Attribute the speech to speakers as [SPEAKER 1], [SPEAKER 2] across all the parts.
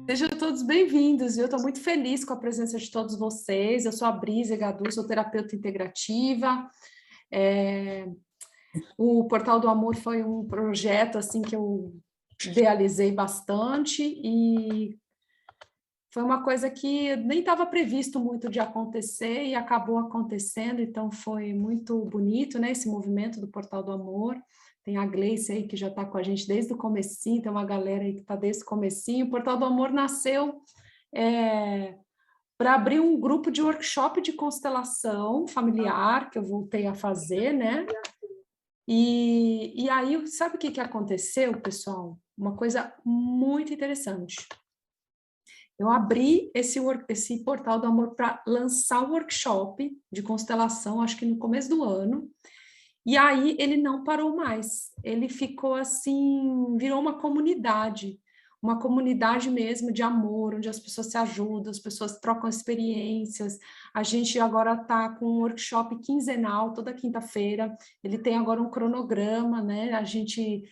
[SPEAKER 1] Sejam todos bem-vindos, eu estou muito feliz com a presença de todos vocês. Eu sou a Brisa Gadu, sou terapeuta integrativa. O Portal do Amor foi um projeto assim que eu idealizei bastante e foi uma coisa que nem estava previsto muito de acontecer e acabou acontecendo, então foi muito bonito, né, esse movimento do Portal do Amor. Tem a Gleice aí que já está com a gente desde o comecinho, tem uma galera aí que está desde o comecinho. O Portal do Amor nasceu para abrir um grupo de workshop de constelação familiar, que eu voltei a fazer, né? E aí, sabe o que aconteceu, pessoal? Uma coisa muito interessante. Eu abri esse Portal do Amor para lançar o workshop de constelação, acho que no começo do ano, e aí ele não parou mais. Ele ficou assim, virou uma comunidade mesmo de amor, onde as pessoas se ajudam, as pessoas trocam experiências. A gente agora está com um workshop quinzenal, toda quinta-feira. Ele tem agora um cronograma, né? A gente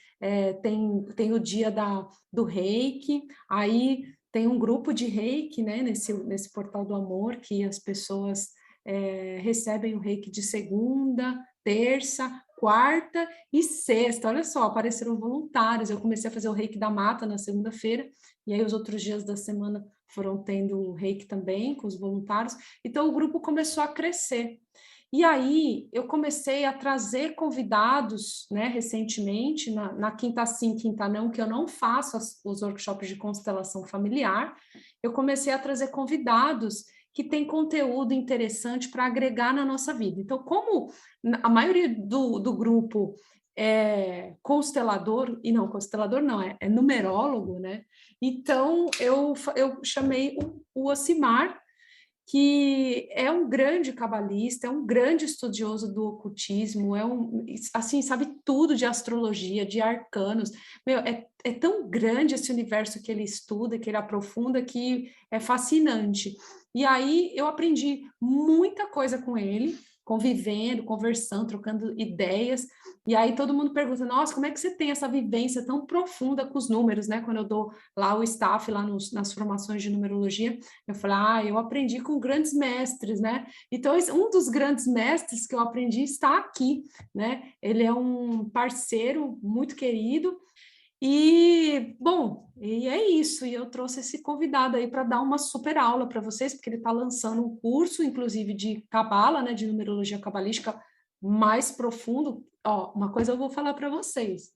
[SPEAKER 1] tem o dia do Reiki, aí tem um grupo de Reiki, né? Nesse Portal do Amor, que as pessoas recebem o Reiki de segunda, terça, quarta e sexta. Olha só, apareceram voluntários. Eu comecei a fazer o Reiki da Mata na segunda-feira, e aí os outros dias da semana foram tendo o Reiki também com os voluntários. Então o grupo começou a crescer. E aí eu comecei a trazer convidados, né, recentemente, na Quinta Sim, Quinta Não, que eu não faço os workshops de constelação familiar, eu comecei a trazer convidados que têm conteúdo interessante para agregar na nossa vida. Então, como a maioria do grupo é constelador, e não, constelador não, é numerólogo, né? Então, eu chamei o Ocimar, que é um grande cabalista, é um grande estudioso do ocultismo, assim, sabe tudo de astrologia, de arcanos. Meu, é tão grande esse universo que ele estuda, que ele aprofunda, que é fascinante. E aí eu aprendi muita coisa com ele, convivendo, conversando, trocando ideias. E aí todo mundo pergunta, nossa, como é que você tem essa vivência tão profunda com os números, né? Quando eu dou lá o staff, lá nas formações de numerologia, eu falei, eu aprendi com grandes mestres, né? Então, um dos grandes mestres que eu aprendi está aqui, né? Ele é um parceiro muito querido e, bom, e é isso. E eu trouxe esse convidado aí para dar uma super aula para vocês, porque ele está lançando um curso, inclusive, de cabala, né? De numerologia cabalística mais profundo. Ó, uma coisa eu vou falar para vocês.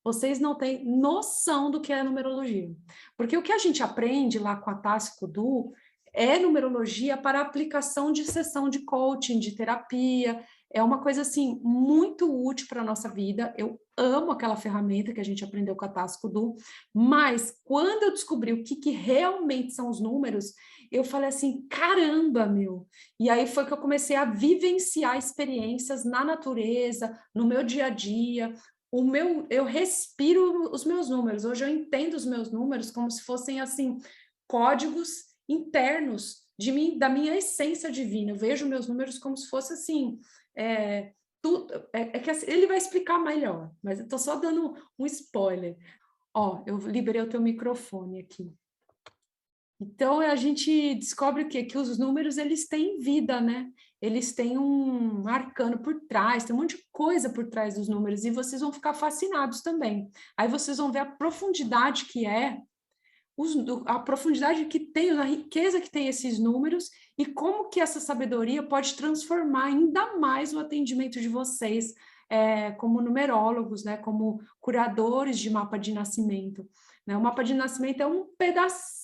[SPEAKER 1] Vocês não têm noção do que é numerologia. Porque o que a gente aprende lá com a Tassi Kudu é numerologia para aplicação de sessão de coaching, de terapia. É uma coisa, assim, muito útil para a nossa vida. Eu amo aquela ferramenta que a gente aprendeu com a Tassi Kudu, mas quando eu descobri o que realmente são os números, eu falei assim, caramba, meu! E aí foi que eu comecei a vivenciar experiências na natureza, no meu dia a dia. Eu respiro os meus números. Hoje eu entendo os meus números como se fossem assim códigos internos de mim, da minha essência divina. Eu vejo meus números como se fosse assim, que assim, ele vai explicar melhor, mas eu estou só dando um spoiler. Ó, eu liberei o teu microfone aqui. Então, a gente descobre o quê? Que os números, eles têm vida, né? Eles têm um arcano por trás, tem um monte de coisa por trás dos números, e vocês vão ficar fascinados também. Aí vocês vão ver a profundidade que é, a profundidade que tem, a riqueza que tem esses números, e como que essa sabedoria pode transformar ainda mais o atendimento de vocês, como numerólogos, né? Como curadores de mapa de nascimento. Né? O mapa de nascimento é um pedacinho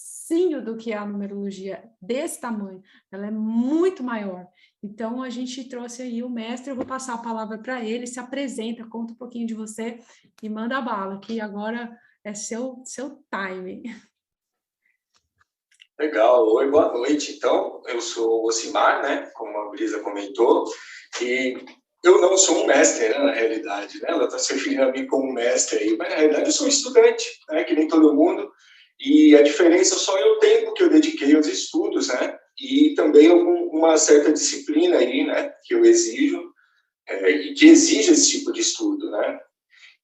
[SPEAKER 1] do que é a numerologia, desse tamanho, ela é muito maior. Então, a gente trouxe aí o mestre, eu vou passar a palavra para ele, se apresenta, conta um pouquinho de você e manda a bala, que agora é seu time.
[SPEAKER 2] Legal, oi, boa noite. Então, eu sou o Ocimar, né, como a Brisa comentou, e eu não sou um mestre, né, na realidade, né, ela está se referindo a mim como mestre aí, mas na realidade eu sou estudante, né, que nem todo mundo, e a diferença só é o tempo que eu dediquei aos estudos, né, e também uma certa disciplina aí, né, que eu exijo, e que exige esse tipo de estudo, né.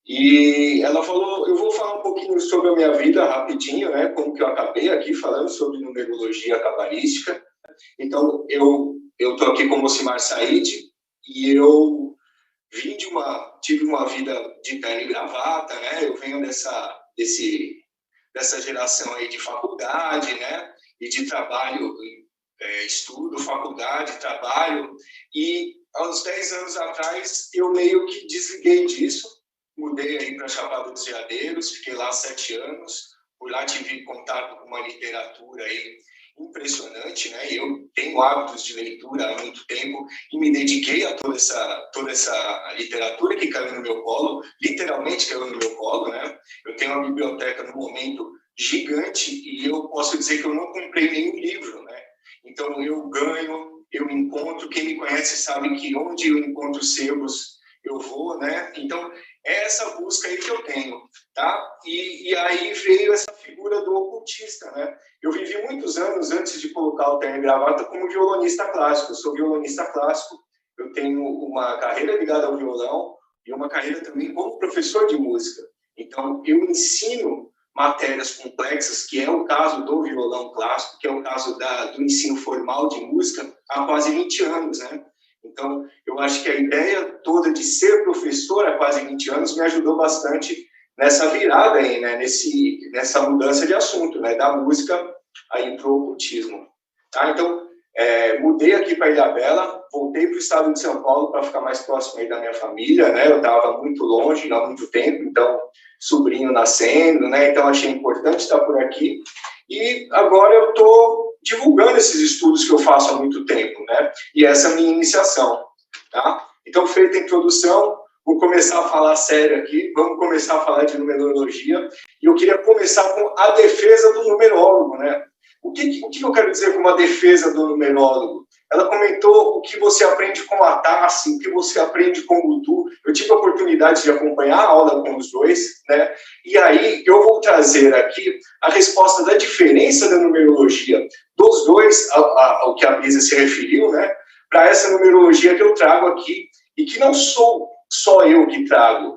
[SPEAKER 2] E ela falou, eu vou falar um pouquinho sobre a minha vida rapidinho, né? Como que eu acabei aqui falando sobre numerologia cabalística. Então, eu tô aqui como Ocimar Said e eu tive uma vida de terno e gravata, né? Eu venho dessa geração aí de faculdade, né? E de trabalho, estudo, faculdade, trabalho. E há uns 10 anos atrás, eu meio que desliguei disso. Mudei aí para Chapada dos Veadeiros, fiquei lá 7 anos. Por lá tive contato com uma literatura aí impressionante, né? Eu tenho hábitos de leitura há muito tempo e me dediquei a toda essa literatura que caiu no meu colo, literalmente caiu no meu colo, né? Eu tenho uma biblioteca no momento gigante e eu posso dizer que eu não comprei nenhum livro, né? Então eu ganho, eu encontro, quem me conhece sabe que onde eu encontro sebos eu vou, né? Então é essa busca aí que eu tenho, tá? E aí veio essa figura do ocultista, né? Eu vivi muitos anos antes de colocar o terno e gravata como violonista clássico. Eu sou violonista clássico, eu tenho uma carreira ligada ao violão e uma carreira também como professor de música. Então, eu ensino matérias complexas, que é o caso do violão clássico, que é o caso do ensino formal de música, há quase 20 anos, né? Então, eu acho que a ideia toda de ser professor há quase 20 anos me ajudou bastante nessa virada aí, né? Nessa mudança de assunto, né? Da música aí para o ocultismo. Tá? Então, mudei aqui para Ilhabela, voltei para o estado de São Paulo para ficar mais próximo aí da minha família, né? Eu estava muito longe há muito tempo, então, sobrinho nascendo, né? Então, achei importante estar por aqui. E agora eu estou divulgando esses estudos que eu faço há muito tempo, né? E essa é a minha iniciação, tá? Então, feita a introdução, vou começar a falar sério aqui, vamos começar a falar de numerologia, e eu queria começar com a defesa do numerólogo, né? O que eu quero dizer com uma defesa do numerólogo? Ela comentou o que você aprende com a Tassi, o que você aprende com o Gudu. Eu tive a oportunidade de acompanhar a aula com os dois, né? E aí eu vou trazer aqui a resposta da diferença da numerologia dos dois, ao que a Brisa se referiu, né? Para essa numerologia que eu trago aqui, e que não sou só eu que trago.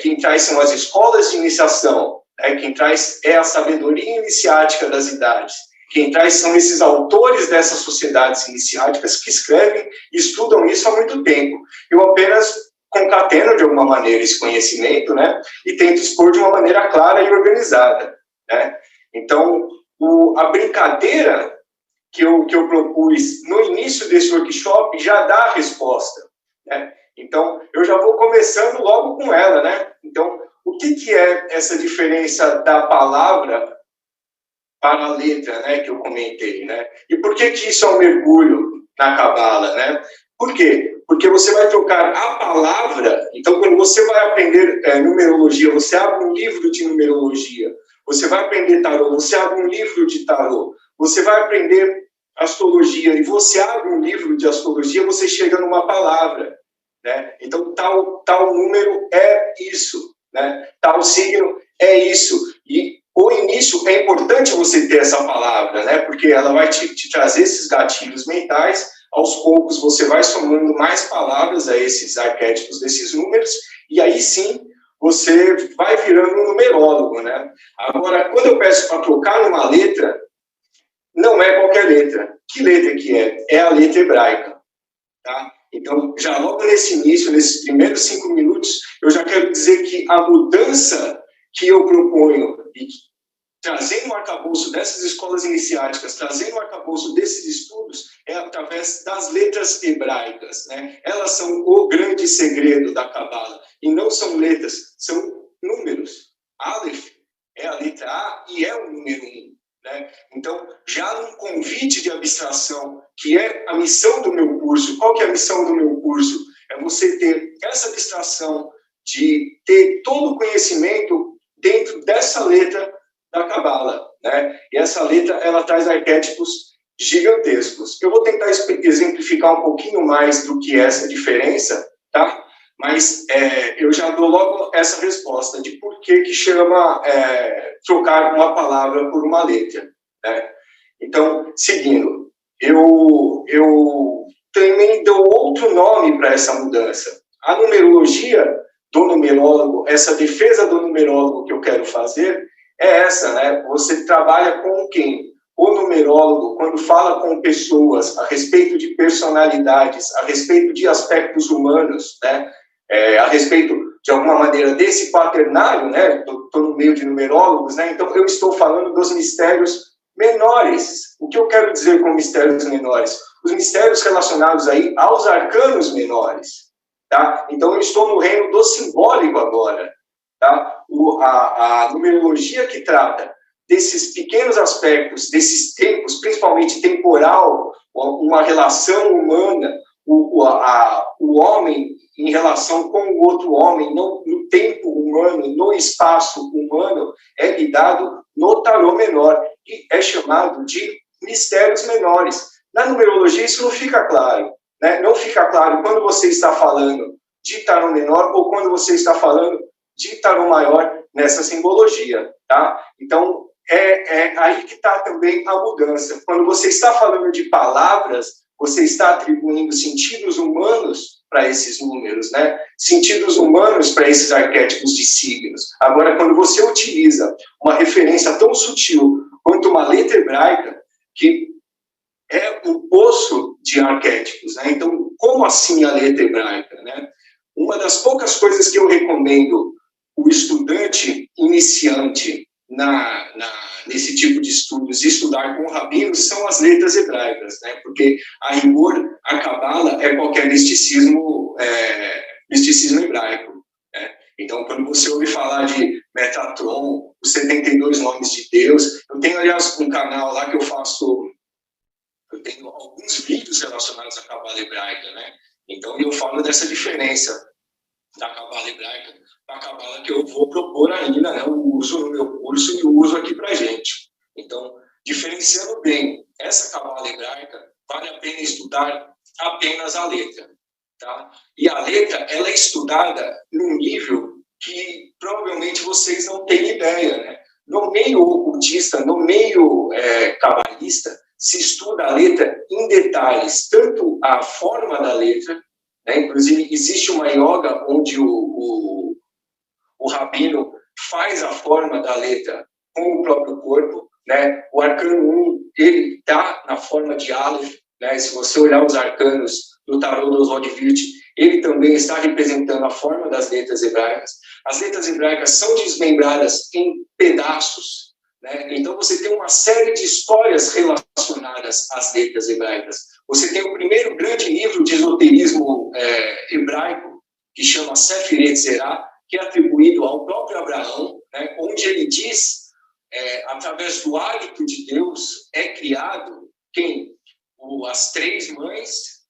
[SPEAKER 2] Quem traz são as escolas de iniciação, né? Quem traz é a sabedoria iniciática das idades. Quem traz são esses autores dessas sociedades iniciáticas que escrevem e estudam isso há muito tempo. Eu apenas concateno, de alguma maneira, esse conhecimento, né? E tento expor de uma maneira clara e organizada, né? Então, a brincadeira que eu propus no início desse workshop já dá a resposta, né? Então, eu já vou começando logo com ela, né? Então, o que é essa diferença da palavra para a letra, né, que eu comentei, né? E por que isso é um mergulho na cabala, né? Por quê? Porque você vai trocar a palavra. Então, quando você vai aprender numerologia, você abre um livro de numerologia. Você vai aprender tarô, você abre um livro de tarô. Você vai aprender astrologia e você abre um livro de astrologia, você chega numa palavra, né? Então, tal número é isso, né? Tal signo é isso. E o início é importante você ter essa palavra, né? Porque ela vai te trazer esses gatilhos mentais. Aos poucos você vai somando mais palavras a esses arquétipos desses números e aí sim você vai virando um numerólogo, né? Agora, quando eu peço para trocar numa letra, não é qualquer letra. Que letra que é? É a letra hebraica, tá? Então, já logo nesse início, nesses primeiros 5 minutos, eu já quero dizer que a mudança que eu proponho, e trazendo o arcabouço dessas escolas iniciáticas, trazendo o arcabouço desses estudos, é através das letras hebraicas, né? Elas são o grande segredo da Cabala. E não são letras, são números. Aleph é a letra A e é o número 1. Né? Então, já num convite de abstração, que é a missão do meu curso, qual que é a missão do meu curso? É você ter essa abstração de ter todo o conhecimento dentro dessa letra da Cabala, né? E essa letra, ela traz arquétipos gigantescos. Eu vou tentar exemplificar um pouquinho mais do que é essa diferença, tá? Mas eu já dou logo essa resposta de por que chama trocar uma palavra por uma letra, né? Então, seguindo, eu também dou outro nome para essa mudança. A numerologia do numerólogo, essa defesa do numerólogo que eu quero fazer, é essa, né? Você trabalha com quem? O numerólogo, quando fala com pessoas a respeito de personalidades, a respeito de aspectos humanos, né? A respeito, de alguma maneira, desse quaternário, né? Estou no meio de numerólogos, né? Então, eu estou falando dos mistérios menores. O que eu quero dizer com mistérios menores? Os mistérios relacionados aí aos arcanos menores, tá? Então, eu estou no reino do simbólico agora, tá? A numerologia que trata desses pequenos aspectos, desses tempos, principalmente temporal, uma relação humana, o homem em relação com o outro homem, no tempo humano, no espaço humano, é lidado no tarô menor, e é chamado de mistérios menores. Na numerologia, isso não fica claro, né? Não fica claro quando você está falando de tarô menor ou quando você está falando de tarô maior nessa simbologia, tá? Então, é aí que está também a mudança. Quando você está falando de palavras, você está atribuindo sentidos humanos para esses números, né? Sentidos humanos para esses arquétipos de signos. Agora, quando você utiliza uma referência tão sutil quanto uma letra hebraica, que é um poço de arquétipos, né? Então, como assim a letra hebraica, né? Uma das poucas coisas que eu recomendo o estudante iniciante nesse tipo de estudos, estudar com rabinos, são as letras hebraicas, né? Porque, a rigor, a Cabala é qualquer misticismo hebraico, né? Então, quando você ouve falar de Metatron, os 72 nomes de Deus, eu tenho, aliás, um canal lá que eu tenho alguns vídeos relacionados à Cabala hebraica, né? Então, eu falo dessa diferença da Cabala hebraica para a Cabala que eu vou propor ainda, né? O uso no meu curso e o uso aqui para a gente. Então, diferenciando bem essa Cabala hebraica, vale a pena estudar apenas a letra, tá? E a letra, ela é estudada num nível que provavelmente vocês não têm ideia, né? No meio ocultista, no meio cabalista, se estuda a letra em detalhes, tanto a forma da letra, né? Inclusive, existe uma yoga onde o rabino faz a forma da letra com o próprio corpo, né? O arcano 1, ele está na forma de Aleph, né? Se você olhar os arcanos do tarô do Oswald Wirth, ele também está representando a forma das letras hebraicas. As letras hebraicas são desmembradas em pedaços, né? Então, você tem uma série de histórias relacionadas às letras hebraicas. Você tem o primeiro grande livro de esoterismo hebraico, que chama Sefer Yetzirah, que é atribuído ao próprio Abraão, né? Onde ele diz, através do hálito de Deus, é criado quem? As 3 mães,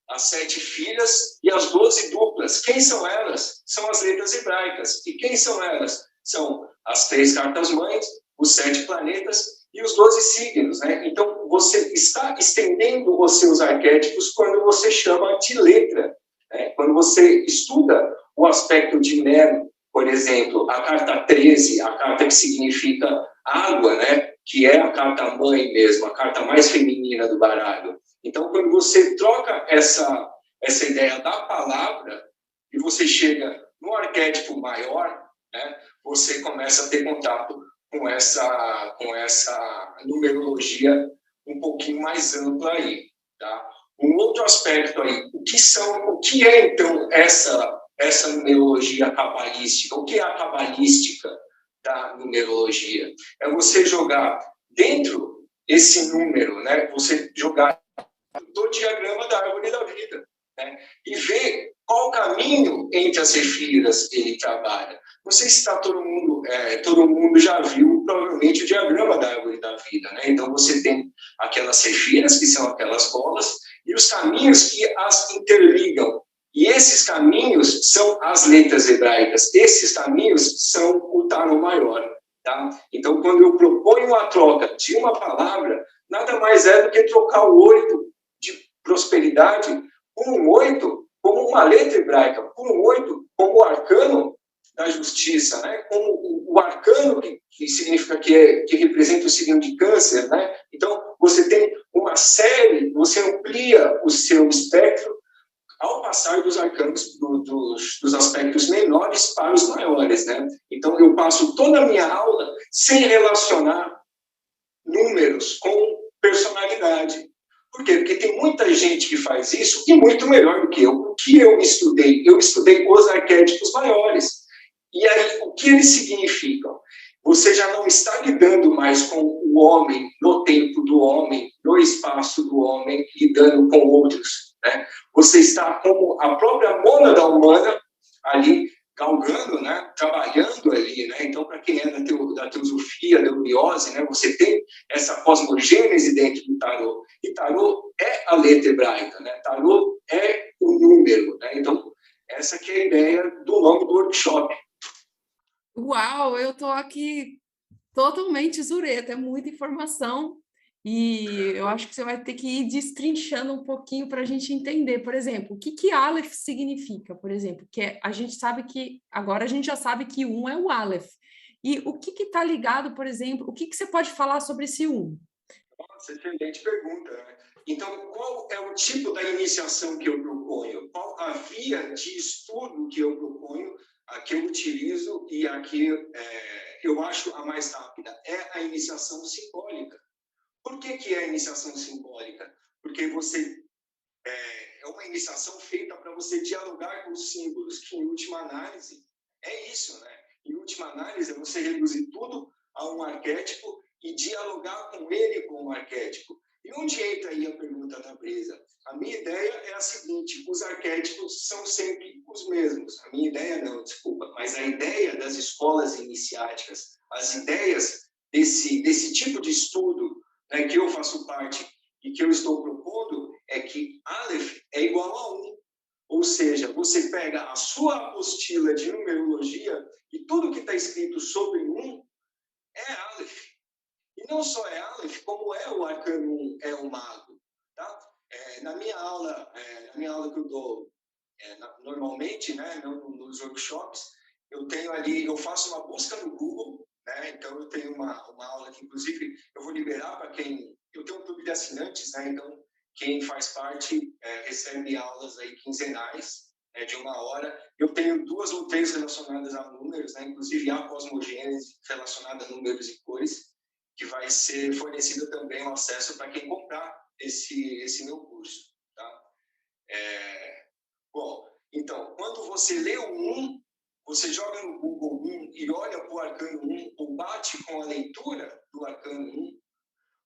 [SPEAKER 2] as 7 filhas e as 12 duplas. Quem são elas? São as letras hebraicas. E quem são elas? São as 3 cartas-mães, os 7 planetas e os 12 signos, né? Então, você está estendendo os seus arquétipos quando você chama de letra, né? Quando você estuda o aspecto de Nero, por exemplo, a carta 13, a carta que significa água, né? Que é a carta mãe mesmo, a carta mais feminina do baralho. Então, quando você troca essa ideia da palavra e você chega no arquétipo maior, né? Você começa a ter contato com essa numerologia um pouquinho mais ampla aí, tá? Um outro aspecto aí, o que é então essa numerologia cabalística? O que é a cabalística da numerologia? É você jogar dentro esse número, né? Você jogar do diagrama da árvore da vida, né? E ver qual caminho entre as sefiras ele trabalha. Não sei se todo mundo já viu, provavelmente, o diagrama da árvore da vida, né? Então, você tem aquelas sefiras, que são aquelas bolas, e os caminhos que as interligam. E esses caminhos são as letras hebraicas. Esses caminhos são o tarô maior, tá? Então, quando eu proponho a troca de uma palavra, nada mais é do que trocar o 8 de prosperidade por um 8 como uma letra hebraica, por um 8 como o arcano da justiça, né? Como o arcano que significa que representa o signo de Câncer, né? Então, você tem uma série, você amplia o seu espectro ao passar dos arcanos, dos aspectos menores para os maiores, né? Então, eu passo toda a minha aula sem relacionar números com personalidade. Por quê? Porque tem muita gente que faz isso e muito melhor do que eu. O que eu estudei? Eu estudei os arquétipos maiores. E aí, o que eles significam? Você já não está lidando mais com o homem, no tempo do homem, no espaço do homem, lidando com outros, né? Você está como a própria mônada humana ali, galgando, né? Trabalhando ali, né? Então, para quem é da teosofia, da eubiose, né? Você tem essa cosmogênese dentro do tarô. E tarô é a letra hebraica, né? Tarô é o número, né? Então, essa que é a ideia do nome do workshop.
[SPEAKER 1] Uau, eu estou aqui totalmente zureta, é muita informação. E eu acho que você vai ter que ir destrinchando um pouquinho para a gente entender. Por exemplo, o que que Aleph significa, por exemplo? A gente sabe que, agora a gente já sabe que um é o Aleph. E o que está ligado, por exemplo, o que você pode falar sobre esse um?
[SPEAKER 2] Nossa, excelente pergunta, né? Então, qual é o tipo da iniciação que eu proponho? Qual a via de estudo que eu proponho, a que eu utilizo e a que eu acho a mais rápida? É a iniciação simbólica. Por que é a iniciação simbólica? Porque é uma iniciação feita para você dialogar com os símbolos, que em última análise é isso, né? Em última análise é você reduzir tudo a um arquétipo e dialogar com ele como arquétipo. E onde entra aí a pergunta da Brisa? A minha ideia é a seguinte: os arquétipos são sempre os mesmos. A minha ideia não, desculpa, mas a ideia das escolas iniciáticas, as ideias desse tipo de estudo, né, que eu faço parte e que eu estou propondo, é que Aleph é igual a 1. Ou seja, você pega a sua apostila de numerologia e tudo que está escrito sobre 1 é Aleph. E não só é Aleph, como é o arcano 1, é o mago. Tá? Na minha aula que eu dou normalmente, né, nos workshops, eu faço uma busca no Google, né? Então eu tenho uma aula que, inclusive, eu vou liberar para quem... Eu tenho um clube de assinantes, né? Então, quem faz parte recebe aulas aí quinzenais, de 1 hora. Eu tenho 2 ou 3 relacionadas a números, né? Inclusive a cosmogênese relacionada a números e cores, que vai ser fornecida também o acesso para quem comprar esse meu curso, tá? Bom, então, quando você lê o 1, você joga no Google 1 e olha para o arcano 1, ou bate com a leitura do arcano 1,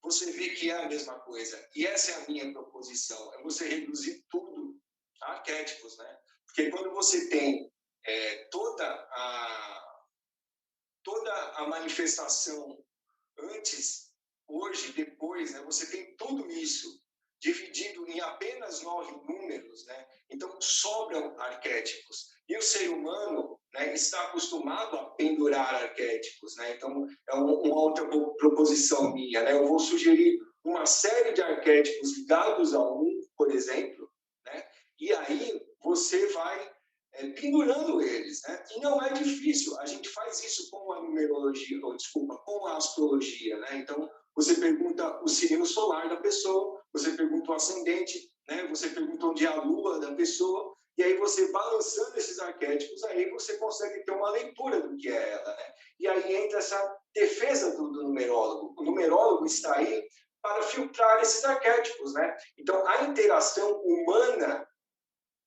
[SPEAKER 2] você vê que é a mesma coisa. E essa é a minha proposição, é você reduzir tudo a arquétipos, né? Porque quando você tem toda a manifestação antes, hoje, depois, né? Você tem tudo isso dividido em apenas 9 números, né? Então sobram arquétipos. E o ser humano, né, está acostumado a pendurar arquétipos, né? Então é uma outra proposição minha, né? Eu vou sugerir uma série de arquétipos ligados a um, por exemplo, né? E aí você vai pendurando eles, né? E não é difícil. A gente faz isso com a numerologia, com a astrologia, né? Então você pergunta o signo solar da pessoa, você pergunta o ascendente, né? Você pergunta onde é a lua da pessoa, e aí você balançando esses arquétipos, aí você consegue ter uma leitura do que é ela, né? E aí entra essa defesa do numerólogo. O numerólogo está aí para filtrar esses arquétipos, né? Então a interação humana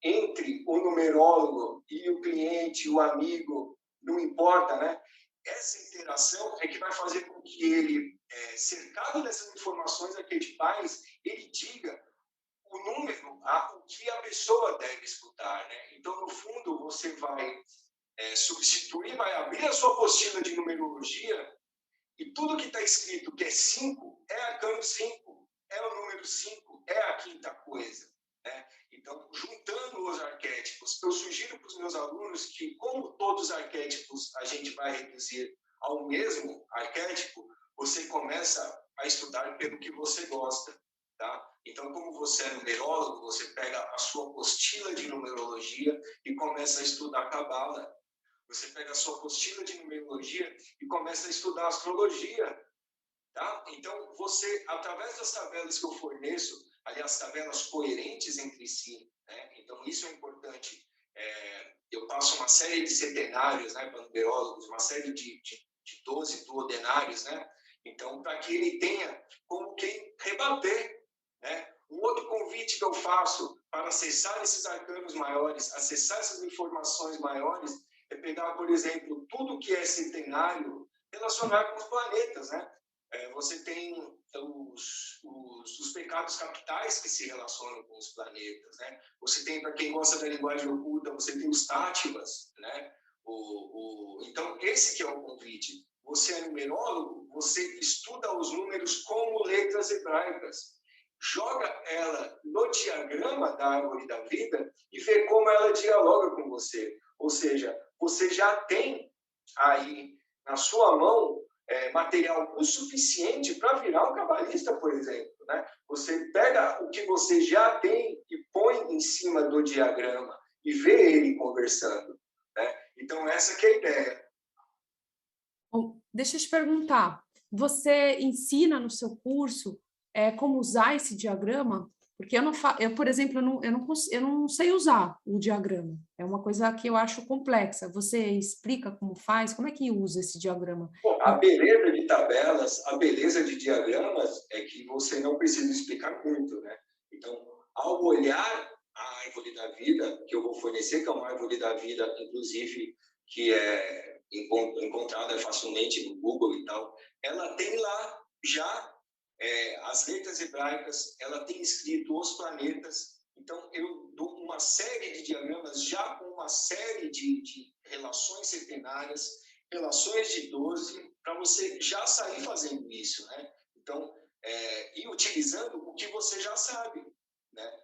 [SPEAKER 2] entre o numerólogo e o cliente, o amigo, não importa, né? Essa interação é que vai fazer com que ele, cercado dessas informações arquetipais, ele diga o número, o que a pessoa deve escutar, né? Então, no fundo, você vai substituir, vai abrir a sua apostila de numerologia e tudo que está escrito que é 5 é arcano 5, é o número 5, é a quinta coisa, né? Então, juntando os arquétipos, eu sugiro para os meus alunos que, como todos os arquétipos a gente vai reduzir ao mesmo arquétipo, você começa a estudar pelo que você gosta, tá? Então, como você é numerólogo, você pega a sua apostila de numerologia e começa a estudar Cabala. Você pega a sua apostila de numerologia e começa a estudar astrologia, tá? Então, você, através das tabelas que eu forneço, aliás, tabelas coerentes entre si, né? Então, isso é importante. Eu passo uma série de centenários, né, para numerólogos, uma série de 12 duodenários, né? Então, para que ele tenha como quem rebater, né? Um outro convite que eu faço para acessar esses arcanos maiores, acessar essas informações maiores, é pegar, por exemplo, tudo que é centenário, relacionar com os planetas, né? Você tem os pecados capitais que se relacionam com os planetas, né? Você tem, para quem gosta da linguagem oculta, você tem os tátivas, né? Então, esse que é o convite. Você é numerólogo, você estuda os números como letras hebraicas. Joga ela no diagrama da árvore da vida e vê como ela dialoga com você. Ou seja, você já tem aí na sua mão material o suficiente para virar um cabalista, por exemplo, né? Você pega o que você já tem e põe em cima do diagrama e vê ele conversando, né? Então, essa que é a ideia.
[SPEAKER 1] Bom, deixa eu te perguntar, você ensina no seu curso como usar esse diagrama? Porque eu, por exemplo, eu não sei usar o diagrama. É uma coisa que eu acho complexa. Você explica como faz? Como é que usa esse diagrama?
[SPEAKER 2] Bom, a beleza de tabelas, a beleza de diagramas é que você não precisa explicar muito, né? Então, ao olhar a árvore da vida, que eu vou fornecer, que é uma árvore da vida, inclusive, que é encontrada facilmente no Google e tal, ela tem lá já as letras hebraicas, ela tem escrito os planetas. Então, eu dou uma série de diagramas já com uma série de relações centenárias, relações de 12, para você já sair fazendo isso, né? Então, e utilizando o que você já sabe, né?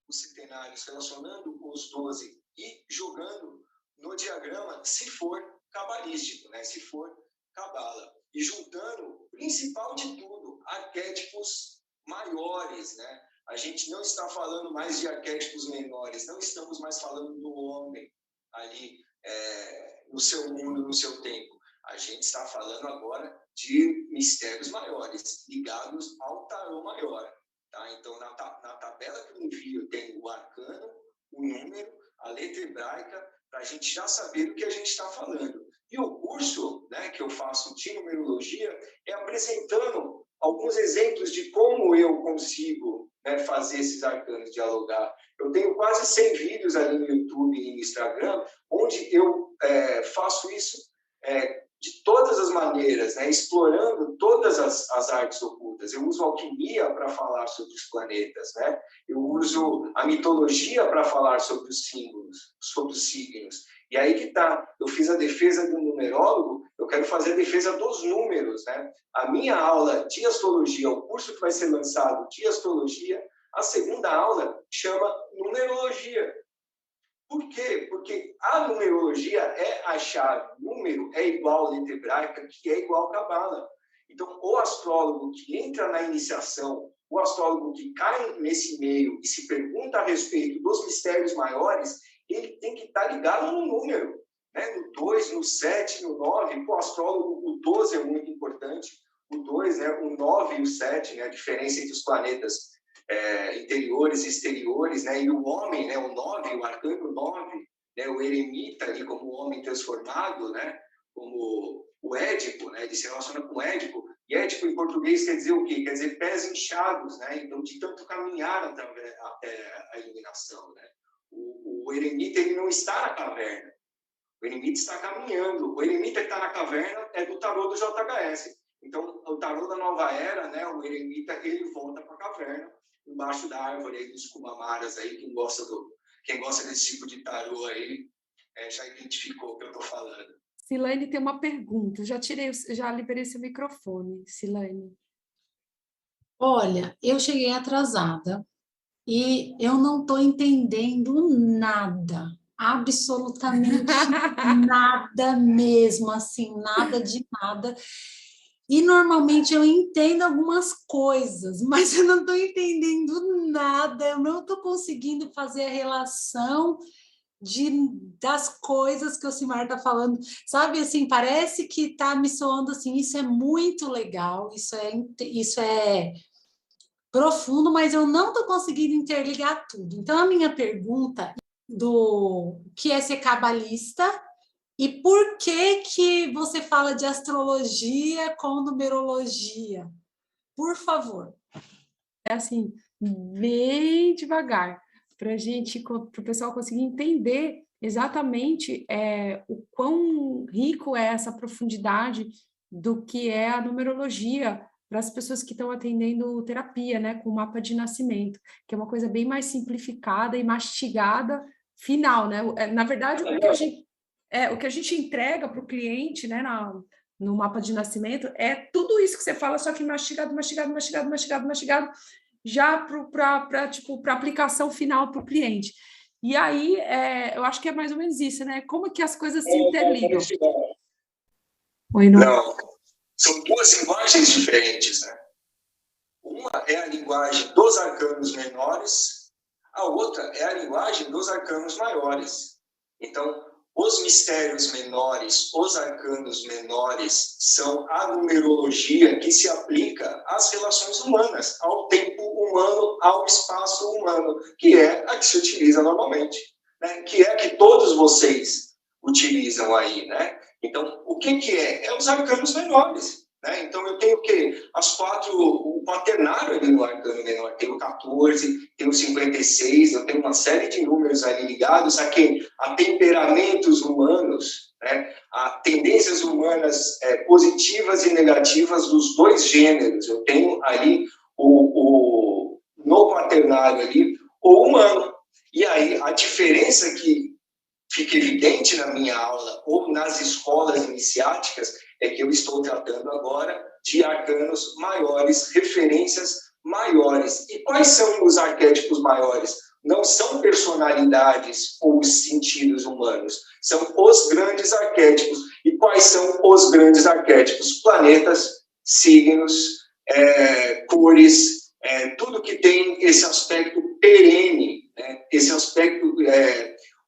[SPEAKER 2] Os centenários relacionando com os 12 e jogando no diagrama, se for cabalístico, né? Se for cabala. E juntando o principal de tudo, arquétipos maiores, né? A gente não está falando mais de arquétipos menores, não estamos mais falando do homem ali no seu mundo, no seu tempo. A gente está falando agora de mistérios maiores, ligados ao tarô maior. Tá? Então, na tabela que eu envio, tem o arcano, o número, a letra hebraica, para a gente já saber do que a gente está falando. E o curso, né, que eu faço de numerologia é apresentando alguns exemplos de como eu consigo, né, fazer esses arcanos dialogar. Eu tenho quase 100 vídeos ali no YouTube e no Instagram, onde eu faço isso de todas as maneiras, né, explorando todas as artes ocultas. Eu uso alquimia para falar sobre os planetas, né? Eu uso a mitologia para falar sobre os símbolos, sobre os signos. E aí que tá, eu fiz a defesa do numerólogo, eu quero fazer a defesa dos números, né? A minha aula de astrologia, o curso que vai ser lançado de astrologia, a segunda aula chama numerologia. Por quê? Porque a numerologia é a chave. Número é igual letra hebraica, que é igual cabala. Então, o astrólogo que entra na iniciação, o astrólogo que cai nesse meio e se pergunta a respeito dos mistérios maiores, ele tem que estar ligado no número, né? No 2, no 7, no 9. Para o astrólogo, o 12 é muito importante. O 2, né? O 9 e o 7, né? A diferença entre os planetas interiores e exteriores, né? E o homem, né? O 9, o arcano 9, né? O eremita ali como o homem transformado, né? Como o Édipo, né? Ele se relaciona com o Édipo. E Édipo em português quer dizer o quê? Quer dizer pés inchados, né? Então, de tanto caminhar até a iluminação, né? O eremita, ele não está na caverna. O eremita está caminhando. O eremita que está na caverna é do tarô do JHS. Então, o tarô da nova era, né? O eremita, ele volta para a caverna, embaixo da árvore aí dos Kumamaras aí, quem gosta desse tipo de tarô aí, já identificou o que eu estou falando.
[SPEAKER 1] Silane tem uma pergunta. Já liberei seu microfone, Silane.
[SPEAKER 3] Olha, eu cheguei atrasada e eu não estou entendendo nada, absolutamente nada mesmo, assim, nada de nada. E normalmente eu entendo algumas coisas, mas eu não estou entendendo nada, eu não estou conseguindo fazer a relação das coisas que o Simar está falando, sabe, assim, parece que está me soando assim, isso é muito legal, isso é profundo, mas eu não estou conseguindo interligar tudo. Então, a minha pergunta do que é ser cabalista e por que você fala de astrologia com numerologia? Por favor.
[SPEAKER 1] É assim, bem devagar, para o pessoal conseguir entender exatamente o quão rico é essa profundidade do que é a numerologia para as pessoas que estão atendendo terapia, né, com mapa de nascimento, que é uma coisa bem mais simplificada e mastigada, final, né? Na verdade, o que a gente entrega para o cliente, né, no mapa de nascimento, é tudo isso que você fala, só que mastigado, já para aplicação final para o cliente. E aí, eu acho que é mais ou menos isso, né? Como que as coisas se interligam?
[SPEAKER 2] Oi, não, são duas linguagens diferentes, né? Uma é a linguagem dos arcanos menores, a outra é a linguagem dos arcanos maiores. Então, os mistérios menores, os arcanos menores, são a numerologia que se aplica às relações humanas, ao tempo humano, ao espaço humano, que é a que se utiliza normalmente, né? Que é a que todos vocês utilizam aí, né? Então, o que é? É os arcanos menores, né? Então, eu tenho o quê? O quaternário ali no arcano menor, tem o 14, tem o 56, eu tenho uma série de números ali ligados a quem? A temperamentos humanos, né? A tendências humanas positivas e negativas dos dois gêneros. Eu tenho ali no quaternário ali, o humano. E aí, a diferença que fica evidente na minha aula ou nas escolas iniciáticas é que eu estou tratando agora de arcanos maiores, referências maiores. E quais são os arquétipos maiores? Não são personalidades ou os sentidos humanos, são os grandes arquétipos. E quais são os grandes arquétipos? Planetas, signos, cores, tudo que tem esse aspecto perene, né? Esse aspecto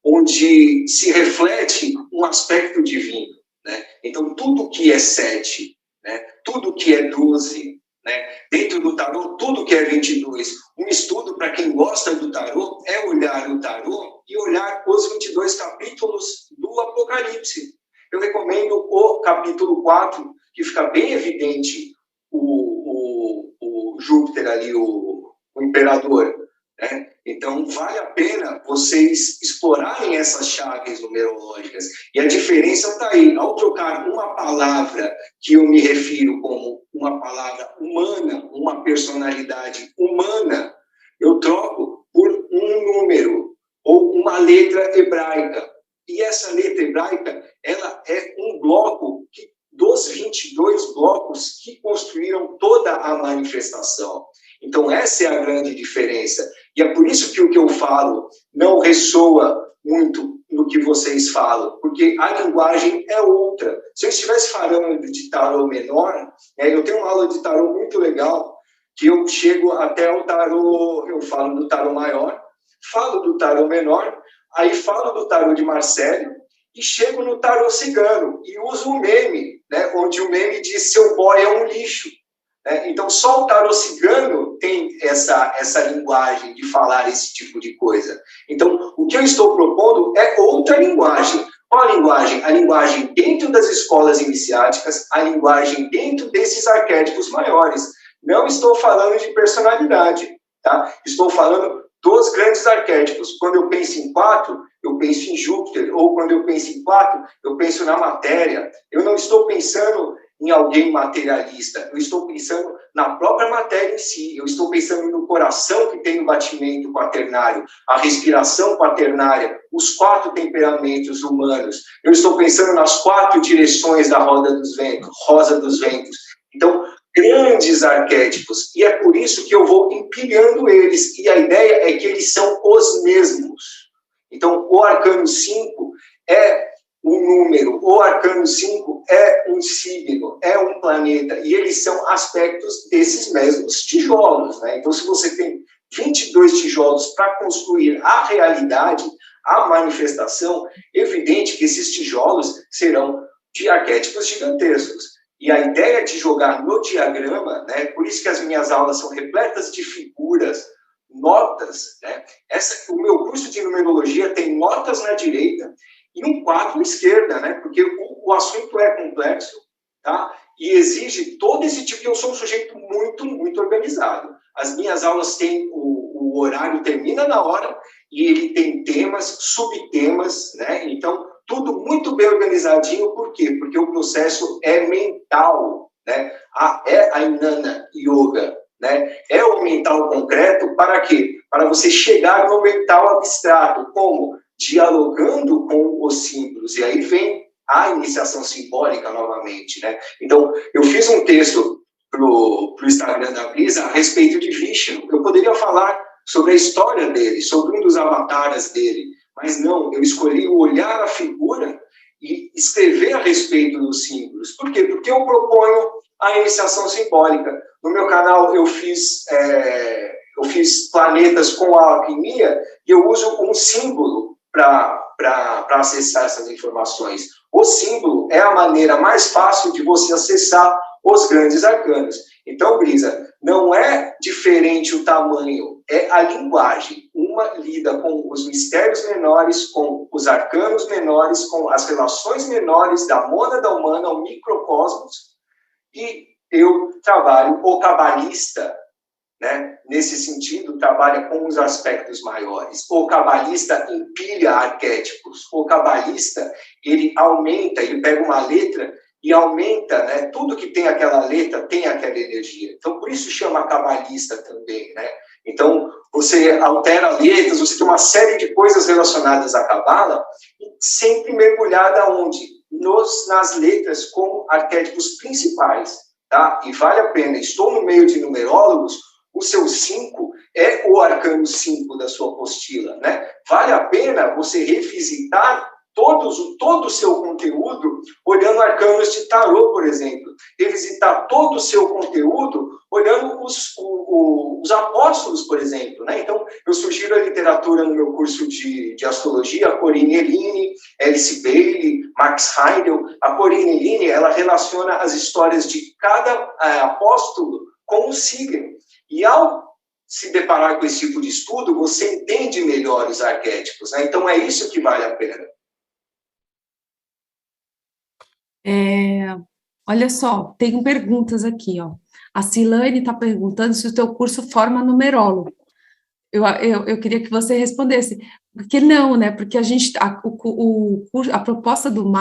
[SPEAKER 2] onde se reflete um aspecto divino, né? Então, tudo que é 7, né? Tudo que é 12, né? Dentro do tarô, tudo que é 22. Um estudo para quem gosta do tarô é olhar o tarô e olhar os 22 capítulos do Apocalipse. Eu recomendo o capítulo 4, que fica bem evidente o Júpiter ali, o imperador, né? Então, vale a pena vocês explorarem essas chaves numerológicas. E a diferença está aí. Ao trocar uma palavra que eu me refiro como uma palavra humana, uma personalidade humana, eu troco por um número ou uma letra hebraica. E essa letra hebraica, ela é um bloco dos 22 blocos que construíram toda a manifestação. Então, essa é a grande diferença. E é por isso que o que eu falo não ressoa muito no que vocês falam, porque a linguagem é outra. Se eu estivesse falando de tarô menor, eu tenho uma aula de tarô muito legal, que eu chego até o tarô, eu falo do tarô maior, falo do tarô menor, aí falo do tarô de Marcélio, e chego no tarô cigano, e uso o meme, né, onde o meme diz seu boy é um lixo. Então, só o tarô cigano tem essa linguagem de falar esse tipo de coisa. Então, o que eu estou propondo é outra linguagem. Qual a linguagem? A linguagem dentro das escolas iniciáticas, a linguagem dentro desses arquétipos maiores. Não estou falando de personalidade, tá? Estou falando dos grandes arquétipos. Quando eu penso em 4, eu penso em Júpiter, ou quando eu penso em 4, eu penso na matéria. Eu não estou pensando em alguém materialista, eu estou pensando na própria matéria em si, eu estou pensando no coração que tem o batimento quaternário, a respiração quaternária, os 4 temperamentos humanos, eu estou pensando nas 4 direções da rosa dos ventos. Então, grandes arquétipos, e é por isso que eu vou empilhando eles, e a ideia é que eles são os mesmos. Então, o arcano 5 é um número, o arcano 5 é um signo, é um planeta, e eles são aspectos desses mesmos tijolos, né? Então, se você tem 22 tijolos para construir a realidade, a manifestação, evidente que esses tijolos serão de arquétipos gigantescos. E a ideia de jogar no diagrama, né, por isso que as minhas aulas são repletas de figuras, notas, né? O meu curso de numerologia tem notas na direita e um quadro à esquerda, né? Porque o assunto é complexo, tá? E exige todo esse tipo, eu sou um sujeito muito, muito organizado. As minhas aulas têm, o horário termina na hora e ele tem temas, subtemas, né? Então, tudo muito bem organizadinho, por quê? Porque o processo é mental, né? É a Jnana Yoga, né? É o mental concreto para quê? Para você chegar no mental abstrato, como? Dialogando com os símbolos. E aí vem a iniciação simbólica novamente, né? Então, eu fiz um texto pro Instagram da Brisa a respeito de Vishnu. Eu poderia falar sobre a história dele, sobre um dos avatares dele, mas não, eu escolhi olhar a figura e escrever a respeito dos símbolos. Por quê? Porque eu proponho a iniciação simbólica. No meu canal eu fiz planetas com a alquimia e eu uso um símbolo para acessar essas informações. O símbolo é a maneira mais fácil de você acessar os grandes arcanos. Então, Brisa, não é diferente o tamanho, é a linguagem. Uma lida com os mistérios menores, com os arcanos menores, com as relações menores da mônada humana ao microcosmos, e eu trabalho, o cabalista, né, nesse sentido, trabalha com os aspectos maiores. O cabalista empilha arquétipos. O cabalista, ele aumenta, ele pega uma letra e aumenta, né, tudo que tem aquela letra tem aquela energia. Então, por isso chama cabalista também, né? Então, você altera letras, você tem uma série de coisas relacionadas à cabala, sempre mergulhada onde? Nas letras como arquétipos principais, tá? E vale a pena, estou no meio de numerólogos, o seu 5 é o arcano 5 da sua apostila, né? Vale a pena você revisitar todo o seu conteúdo olhando arcanos de tarô, por exemplo. Revisitar todo o seu conteúdo olhando os apóstolos, por exemplo, né? Então, eu sugiro a literatura no meu curso de astrologia, Corinne Helene, Alice Bailey, Max Heidel. A Corinne Helene, ela relaciona as histórias de cada apóstolo com o signo. E ao se deparar com esse tipo de estudo, você entende melhor os arquétipos, né? Então, é isso que vale a pena.
[SPEAKER 1] Olha só, tem perguntas aqui, ó. A Silane está perguntando se o teu curso forma numerólogo. Eu queria que você respondesse. Porque não, né? Porque a proposta do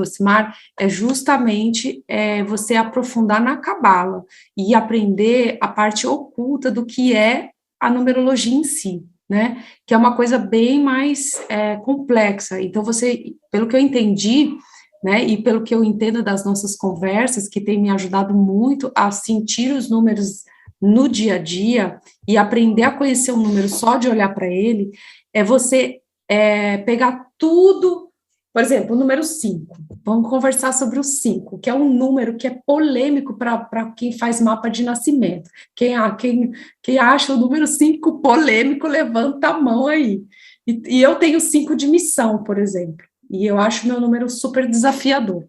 [SPEAKER 1] Ocimar é justamente você aprofundar na cabala e aprender a parte oculta do que é a numerologia em si, né? Que é uma coisa bem mais complexa. Então, você, pelo que eu entendi, né, e pelo que eu entendo das nossas conversas, que tem me ajudado muito a sentir os números no dia a dia e aprender a conhecer um número só de olhar para ele, é você pegar tudo, por exemplo, o número 5. Vamos conversar sobre o 5, que é um número que é polêmico para quem faz mapa de nascimento. Quem acha o número 5 polêmico, levanta a mão aí. E eu tenho 5 de missão, por exemplo. E eu acho meu número super desafiador.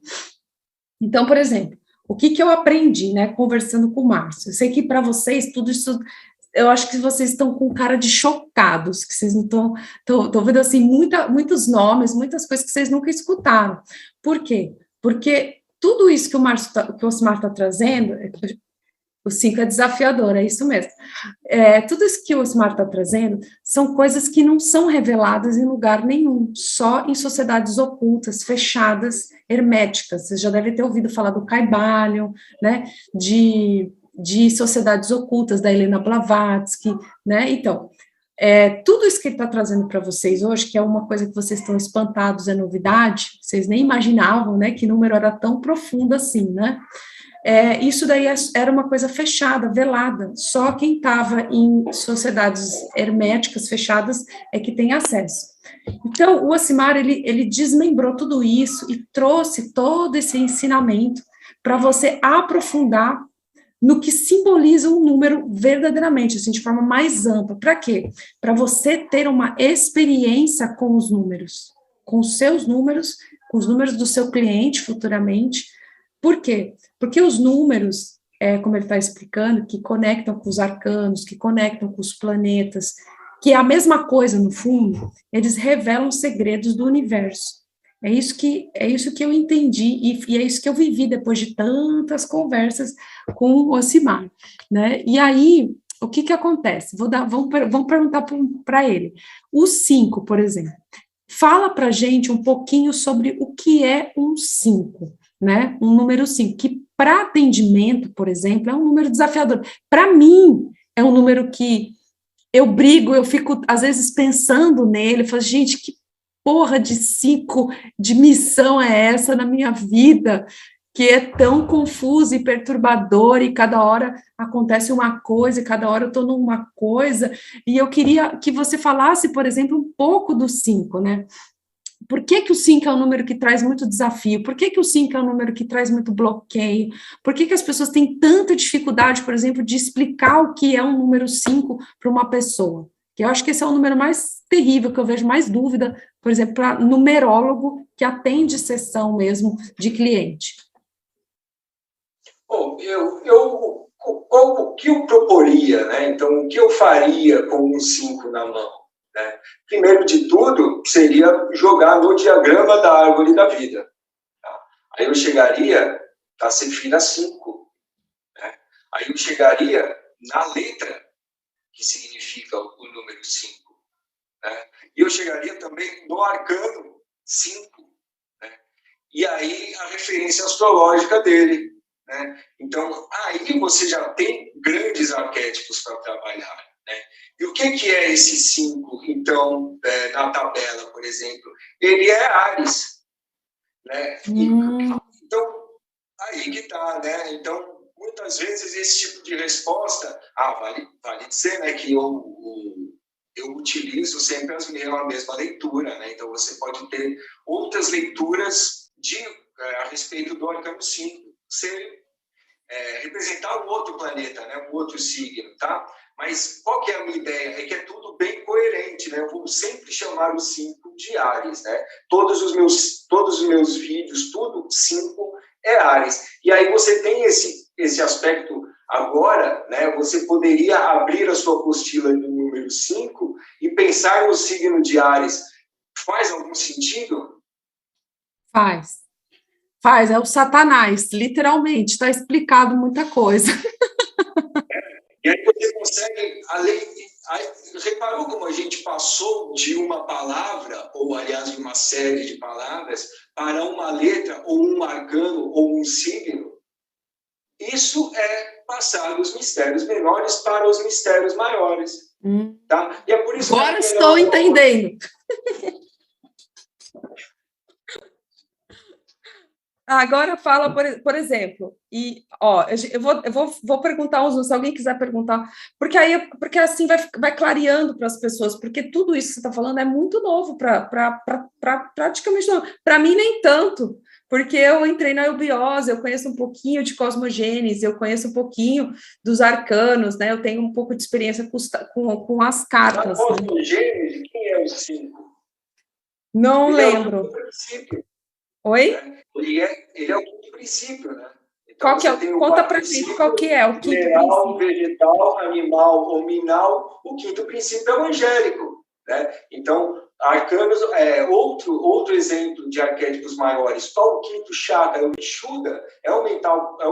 [SPEAKER 1] Então, por exemplo, o que eu aprendi, né, conversando com o Márcio? Eu sei que para vocês tudo isso, eu acho que vocês estão com cara de chocados, que vocês não estão vendo assim muitos nomes, muitas coisas que vocês nunca escutaram. Por quê? Porque tudo isso que o Ocimar está trazendo, o 5 é desafiador, é isso mesmo. Tudo isso que o Ocimar está trazendo são coisas que não são reveladas em lugar nenhum, só em sociedades ocultas, fechadas, herméticas. Você já deve ter ouvido falar do Kybalion, né, de sociedades ocultas, da Helena Blavatsky, né, então, tudo isso que ele está trazendo para vocês hoje, que é uma coisa que vocês estão espantados, é novidade, vocês nem imaginavam, né, que número era tão profundo assim, né, isso daí era uma coisa fechada, velada, só quem estava em sociedades herméticas fechadas é que tem acesso. Então, o Ocimar, ele desmembrou tudo isso e trouxe todo esse ensinamento para você aprofundar no que simboliza um número verdadeiramente, assim, de forma mais ampla. Para quê? Para você ter uma experiência com os números, com os seus números, com os números do seu cliente futuramente, Por quê? Porque os números, como ele está explicando, que conectam com os arcanos, que conectam com os planetas, que é a mesma coisa no fundo, eles revelam segredos do universo. É isso que eu entendi e é isso que eu vivi depois de tantas conversas com o Ocimar, né? E aí, o que acontece? Vamos perguntar para ele. O 5, por exemplo. Fala para a gente um pouquinho sobre o que é um 5, né? Um número 5, que para atendimento, por exemplo, é um número desafiador. Para mim, é um número que eu brigo, eu fico, às vezes, pensando nele, falo, gente, que porra de 5 de missão é essa na minha vida, que é tão confuso e perturbador, e cada hora acontece uma coisa, e cada hora eu estou numa coisa, e eu queria que você falasse, por exemplo, um pouco do 5, né? Por que o 5 é um número que traz muito desafio? Por que o 5 é um número que traz muito bloqueio? Por que as pessoas têm tanta dificuldade, por exemplo, de explicar o que é um número 5 para uma pessoa? Que eu acho que esse é o número mais terrível, que eu vejo mais dúvida, por exemplo, para numerólogo que atende sessão mesmo de cliente.
[SPEAKER 2] Bom, o que eu proporia, né? Então, o que eu faria com um 5 na mão? Né? Primeiro de tudo, seria jogar no diagrama da árvore da vida. Tá? Aí eu chegaria na Sefira 5. Né? Aí eu chegaria na letra que significa o número 5. Né? E eu chegaria também no arcano 5. Né? E aí a referência astrológica dele. Né? Então, aí você já tem grandes arquétipos para trabalhar. Né? E o que é esse 5, então, na tabela, por exemplo? Ele é Áries. Né? Então, aí que está. Né? Então, muitas vezes esse tipo de resposta, vale dizer, né, que eu utilizo sempre a mesma leitura. Né? Então, você pode ter outras leituras a respeito do arcano 5. Você representar um outro planeta, né, um outro signo, tá? Mas qual que é a minha ideia? É que é tudo bem coerente, né? Eu vou sempre chamar o 5 de Áries, né? Todos os meus vídeos, tudo 5 é Áries. E aí você tem esse aspecto agora, né? Você poderia abrir a sua apostila do número 5 e pensar no signo de Áries. Faz algum sentido?
[SPEAKER 1] Faz, é o Satanás, literalmente, está explicado muita coisa.
[SPEAKER 2] E aí você consegue, reparou como a gente passou de uma palavra, ou aliás, de uma série de palavras, para uma letra, ou um arcano, ou um signo? Isso é passar dos mistérios menores para os mistérios maiores. Tá? E é por isso
[SPEAKER 1] agora estou entendendo. Agora fala, por exemplo, e eu vou perguntar uns, se alguém quiser perguntar, porque assim vai clareando para as pessoas, porque tudo isso que você está falando é muito novo para praticamente não. Para mim nem tanto, porque eu entrei na eubiose, eu conheço um pouquinho de cosmogênese, eu conheço um pouquinho dos arcanos, né? Eu tenho um pouco de experiência com as cartas.
[SPEAKER 2] Na cosmogênese, né? Quem é o 5?
[SPEAKER 1] Não lembro. Oi?
[SPEAKER 2] Ele é o quinto princípio, né?
[SPEAKER 1] Então, conta para gente qual que é o quinto
[SPEAKER 2] mineral,
[SPEAKER 1] princípio.
[SPEAKER 2] Vegetal, animal ou minal. O quinto princípio é o angélico. Né? Então, arcanos outro exemplo de arquétipos maiores. Qual o quinto chakra? É o Vishuddha? É o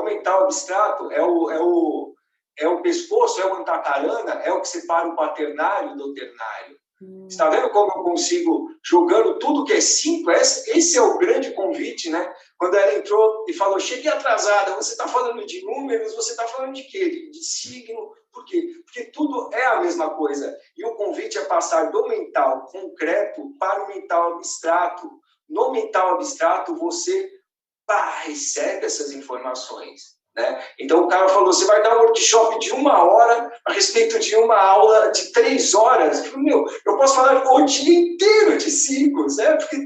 [SPEAKER 2] mental abstrato? É o pescoço? É o antakarana? É o que separa o quaternário do ternário? Está vendo como eu consigo, jogando tudo que é 5? Esse é o grande convite, né? Quando ela entrou e falou, cheguei atrasada, você está falando de números, você está falando de quê? De signo. Por quê? Porque tudo é a mesma coisa. E o convite é passar do mental concreto para o mental abstrato. No mental abstrato, você recebe essas informações. Né? Então, o cara falou, você vai dar um workshop de 1 hora a respeito de uma aula de 3 horas. Eu posso falar o dia inteiro de signos, né? Porque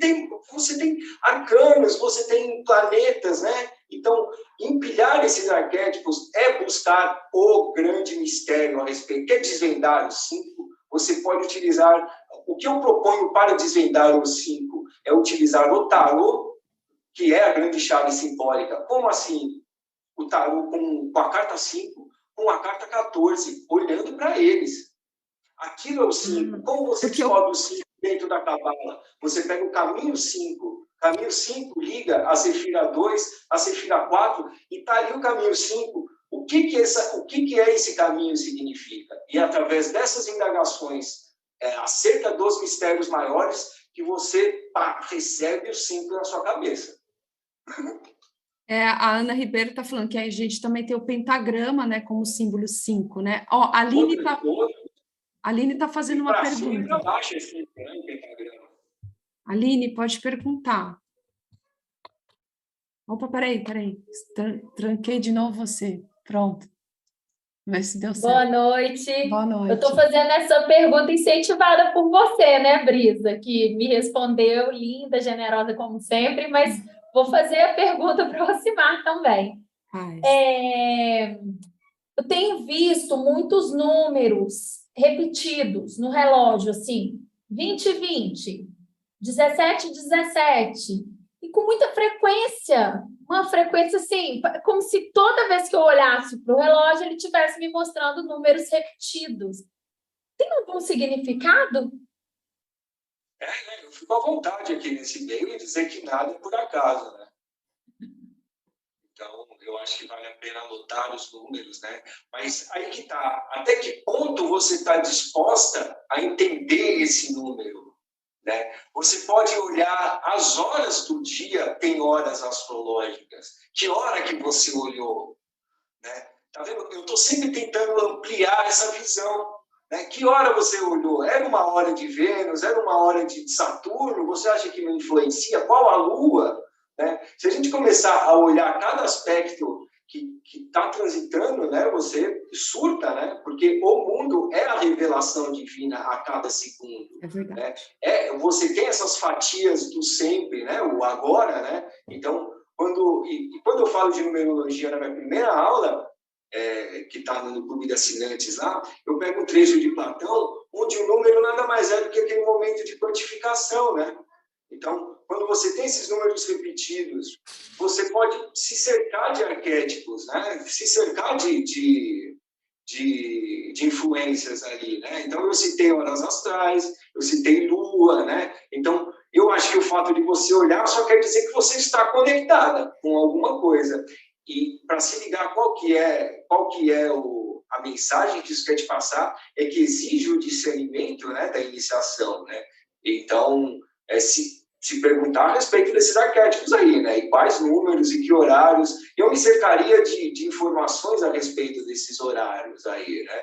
[SPEAKER 2] você tem arcanos, você tem planetas, né? Então, empilhar esses arquétipos é buscar o grande mistério a respeito. Quer desvendar os 5? Você pode utilizar... O que eu proponho para desvendar os 5 é utilizar o tarô que é a grande chave simbólica. Como assim? O tarô com a carta 5, com a carta 14, olhando para eles. Aquilo é o 5. Como você descobre o 5 dentro da Cabala? Você pega o caminho 5. Caminho 5 liga a Sefira 2, a Sefira 4, e está ali o caminho 5. O que é esse caminho significa? E através dessas indagações acerca dos mistérios maiores que você recebe o 5 na sua cabeça.
[SPEAKER 1] A Ana Ribeiro está falando que a gente também tem o pentagrama, né, como símbolo 5, né? Ó, a Aline está fazendo uma pergunta.
[SPEAKER 2] Para baixo, assim, né, o pentagrama.
[SPEAKER 1] Aline, pode perguntar. Opa, peraí. Tranquei de novo você. Pronto. Vê se deu certo.
[SPEAKER 4] Boa noite.
[SPEAKER 1] Boa noite.
[SPEAKER 4] Eu estou fazendo essa pergunta incentivada por você, né, Brisa? Que me respondeu, linda, generosa como sempre, mas vou fazer a pergunta para o Ocimar também. Eu tenho visto muitos números repetidos no relógio, assim, 20-20, 17-17, e com muita frequência, uma frequência assim, como se toda vez que eu olhasse para o relógio, ele estivesse me mostrando números repetidos. Tem algum significado?
[SPEAKER 2] Eu fico à vontade aqui nesse meio e dizer que nada é por acaso, né? Então, eu acho que vale a pena anotar os números, né? Mas aí que tá. Até que ponto você está disposta a entender esse número, né? Você pode olhar as horas do dia, tem horas astrológicas. Que hora que você olhou, né? Tá vendo? Eu estou sempre tentando ampliar essa visão, né? Que hora você olhou? Era uma hora de Vênus? Era uma hora de Saturno? Você acha que não influencia? Qual a Lua? Né? Se a gente começar a olhar cada aspecto que está transitando, né, você surta, né? Porque o mundo é a revelação divina a cada segundo.
[SPEAKER 1] É verdade.
[SPEAKER 2] Né? Você tem essas fatias do sempre, né? O agora, né? Então, quando eu falo de numerologia na minha primeira aula, que está no clube de assinantes lá, eu pego um trecho de Platão, onde o número nada mais é do que aquele momento de quantificação, né? Então, quando você tem esses números repetidos, você pode se cercar de arquétipos, né? Se cercar de influências ali, né? Então, eu citei horas astrais, eu citei lua, né? Então, eu acho que o fato de você olhar só quer dizer que você está conectada com alguma coisa. E para se ligar qual que é a mensagem que isso quer te passar, é que exige o discernimento, né, da iniciação, né? Então, se perguntar a respeito desses arquétipos aí, né? E quais números e que horários. Eu me cercaria de informações a respeito desses horários aí, né?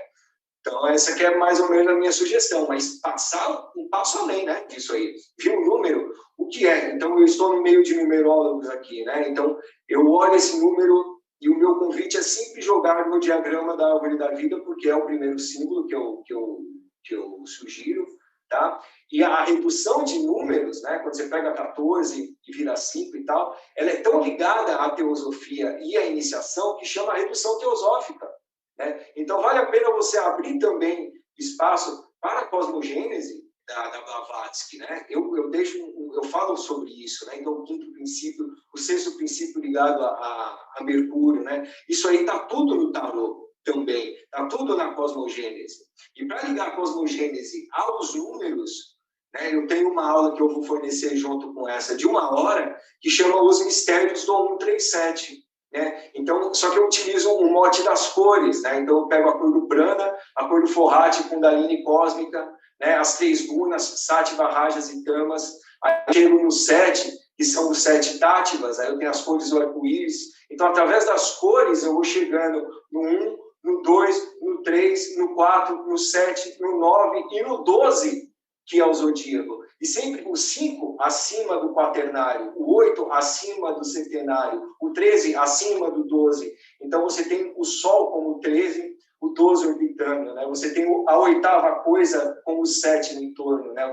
[SPEAKER 2] Então, essa aqui é mais ou menos a minha sugestão, mas passar um passo além, né, disso aí. Viu o número? O que é? Então, eu estou no meio de numerólogos aqui, né? Então, eu olho esse número e o meu convite é sempre jogar no diagrama da árvore da vida, porque é o primeiro símbolo que eu sugiro, tá? E a redução de números, né, quando você pega 14 e vira 5 e tal, ela é tão ligada à teosofia e à iniciação que chama a redução teosófica, né? Então, vale a pena você abrir também espaço para a cosmogênese da Blavatsky, né? Eu falo sobre isso, né? Então, o quinto princípio, o sexto princípio ligado a Mercúrio, né? Isso aí está tudo no tarô também, está tudo na cosmogênese. E para ligar a cosmogênese aos números, né, eu tenho uma aula que eu vou fornecer junto com essa de 1 hora, que chama Os Mistérios do 137. Né? Então, só que eu utilizo o mote das cores, né? Então eu pego a cor do prana, a cor do forrate, kundalini cósmica, né? As 3 gunas, sattva, rajas e tamas. Aí eu chego no 7, que são os 7 táttivas, aí eu tenho as cores do arco-íris. Então, através das cores, eu vou chegando no 1, no 2, no 3, no 4, no 7, no 9 e no 12, que é o zodíaco. E sempre o 5 acima do quaternário, o 8 acima do centenário, o 13 acima do 12. Então, você tem o Sol como 13, o 12 orbitando, né? Você tem a 8ª coisa como o 7 no entorno, né?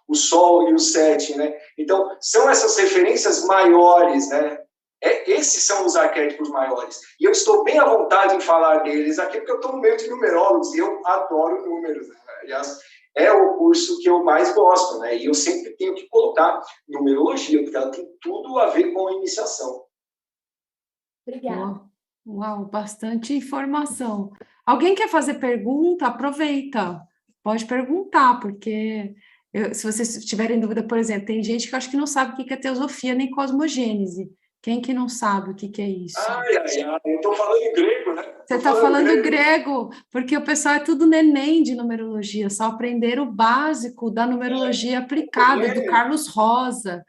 [SPEAKER 2] O Sol e o 7, né? Então, são essas referências maiores, né? Esses são os arquétipos maiores. E eu estou bem à vontade em falar deles aqui, porque eu estou no meio de numerólogos e eu adoro números, né? Aliás, é o curso que eu mais gosto, né? E eu sempre tenho que colocar numerologia, porque ela tem tudo a ver com a iniciação.
[SPEAKER 4] Obrigada.
[SPEAKER 1] Uau, bastante informação. Alguém quer fazer pergunta? Aproveita. Pode perguntar, porque se vocês tiverem dúvida, por exemplo, tem gente que acho que não sabe o que é teosofia nem cosmogênese. Quem que não sabe o que é isso?
[SPEAKER 2] Ai, eu estou falando grego, né?
[SPEAKER 1] Você está falando grego, porque o pessoal é tudo neném de numerologia, só aprender o básico da numerologia aplicada, do Carlos Rosa.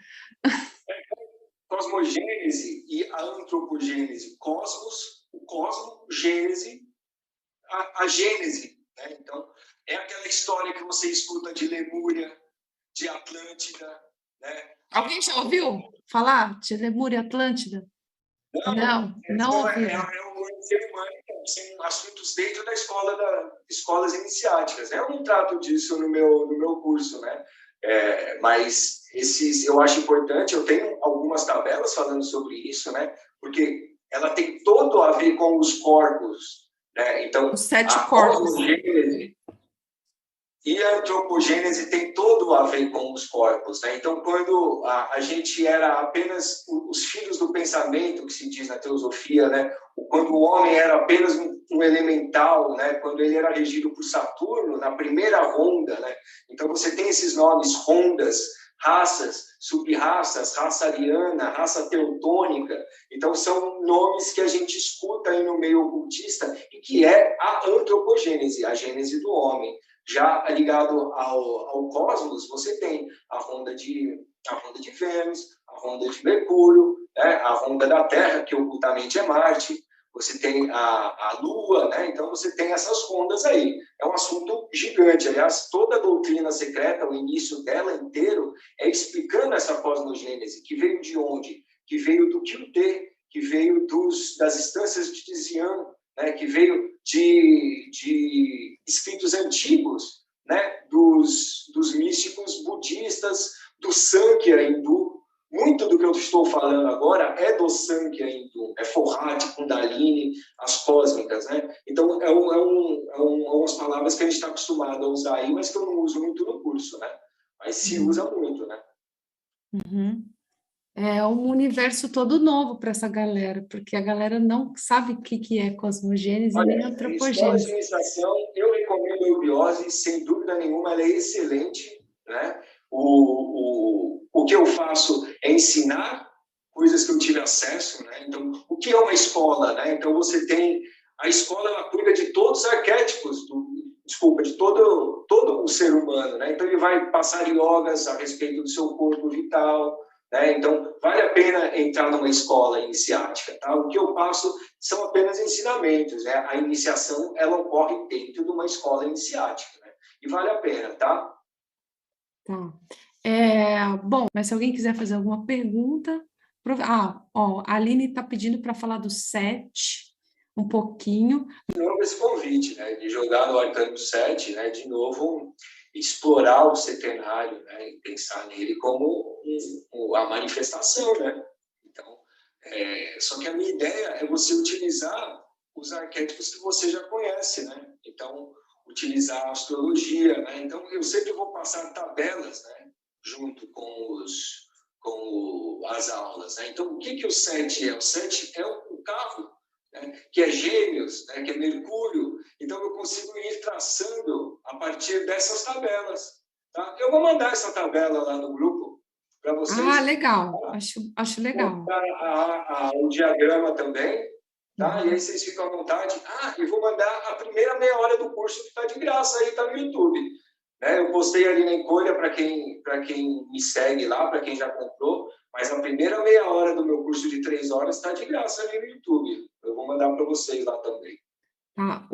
[SPEAKER 2] Cosmogênese e a antropogênese. Cosmos, o cosmo, gênese, a gênese. Né? Então, é aquela história que você escuta de Lemúria, de Atlântida. Né?
[SPEAKER 1] Alguém já ouviu falar de Lemúria e Atlântida? Não ouviu.
[SPEAKER 2] É o ser humano, são assuntos dentro da escolas iniciáticas. Eu não trato disso no meu curso, né? Mas eu acho importante, eu tenho algumas tabelas falando sobre isso, né? Porque ela tem todo a ver com os corpos, né? Então,
[SPEAKER 1] os 7 corpos.
[SPEAKER 2] E a antropogênese tem todo a ver com os corpos, né? Então, quando a gente era apenas os filhos do pensamento, que se diz na teosofia, né? Quando o homem era apenas um elemental, né? Quando ele era regido por Saturno, na primeira ronda, né? Então, você tem esses nomes, rondas, raças, sub-raças, raça ariana, raça teutônica. Então, são nomes que a gente escuta aí no meio ocultista e que é a antropogênese, a gênese do homem. Já ligado ao cosmos, você tem a ronda de Vênus, a ronda de Mercúrio, né? A ronda da Terra, que ocultamente é Marte, você tem a Lua, né? Então você tem essas rondas aí. É um assunto gigante. Aliás, toda a doutrina secreta, o início dela inteiro, é explicando essa cosmogênese, que veio de onde? Que veio do Kyuté, que veio das instâncias de Tiziano, né, que veio de escritos antigos, né, dos místicos budistas, do Sankhya hindu. Muito do que eu estou falando agora é do Sankhya hindu, é Forrati, Kundalini, as cósmicas. Né? Então, umas palavras que a gente está acostumado a usar aí, mas que eu não uso muito no curso, né? Mas se usa muito, né?
[SPEAKER 1] Uhum. É um universo todo novo para essa galera, porque a galera não sabe o que é cosmogênese nem antropogênese.
[SPEAKER 2] Escola de iniciação, eu recomendo a eubiose, sem dúvida nenhuma, ela é excelente. Né? O que eu faço é ensinar coisas que eu tive acesso. Né? Então, o que é uma escola? Né? Então, você tem... A escola, ela cuida de todos os arquétipos, de todo o ser humano. Né? Então, ele vai passar yogas a respeito do seu corpo vital. Né? Então, vale a pena entrar numa escola iniciática. Tá? O que eu passo são apenas ensinamentos. Né? A iniciação, ela ocorre dentro de uma escola iniciática. Né? E vale a pena, tá?
[SPEAKER 1] Tá. Bom, mas se alguém quiser fazer alguma pergunta... a Aline está pedindo para falar do 7, um pouquinho.
[SPEAKER 2] De novo esse convite, né? De jogar no Arcano 7, né? De novo... explorar o setenário, né, e pensar nele como a manifestação, né? Então, só que a minha ideia é você utilizar os arquétipos que você já conhece, né? Então, utilizar a astrologia, né? Então, eu sempre vou passar tabelas, né, junto com as aulas, né? Então, o que o 7 é? O 7 é o carro, né, que é Gêmeos, né, que é Mercúrio. Então, eu consigo ir traçando a partir dessas tabelas. Tá? Eu vou mandar essa tabela lá no grupo para vocês.
[SPEAKER 1] Ah, legal. Tá? Acho legal.
[SPEAKER 2] O diagrama também. Tá? E aí vocês ficam à vontade. E vou mandar a primeira meia hora do curso que está de graça aí, está no YouTube. Né? Eu postei ali na encolha para quem me segue lá, para quem já comprou. Mas a primeira meia hora do meu curso de 3 horas está de graça ali no YouTube. Eu vou mandar para vocês lá também.
[SPEAKER 1] Tá.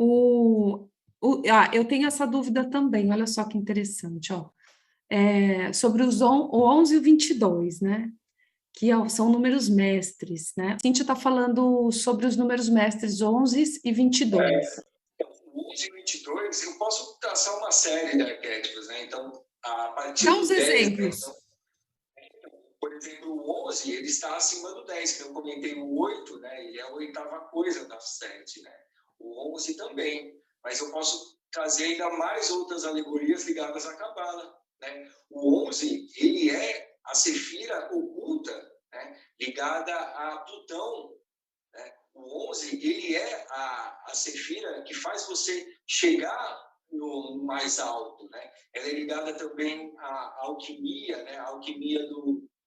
[SPEAKER 1] Eu tenho essa dúvida também, olha só que interessante, ó. Sobre o 11 e o 22, né? Que são números mestres, né? A Cíntia está falando sobre os números mestres 11 e 22.
[SPEAKER 2] 11 e 22, eu posso traçar uma série de arquétipos, né? Então, a partir
[SPEAKER 1] Dá uns exemplos.
[SPEAKER 2] Né? Então, por exemplo, o 11, ele está acima do 10, que eu comentei o 8, né? Ele é a 8ª coisa da 7, né? O 11 também, mas eu posso trazer ainda mais outras alegorias ligadas à Cabala, né? O 11, ele é a sefira oculta, né? Ligada a Plutão, né? O 11, ele é a sefira que faz você chegar no mais alto, né? Ela é ligada também à alquimia, né? A alquimia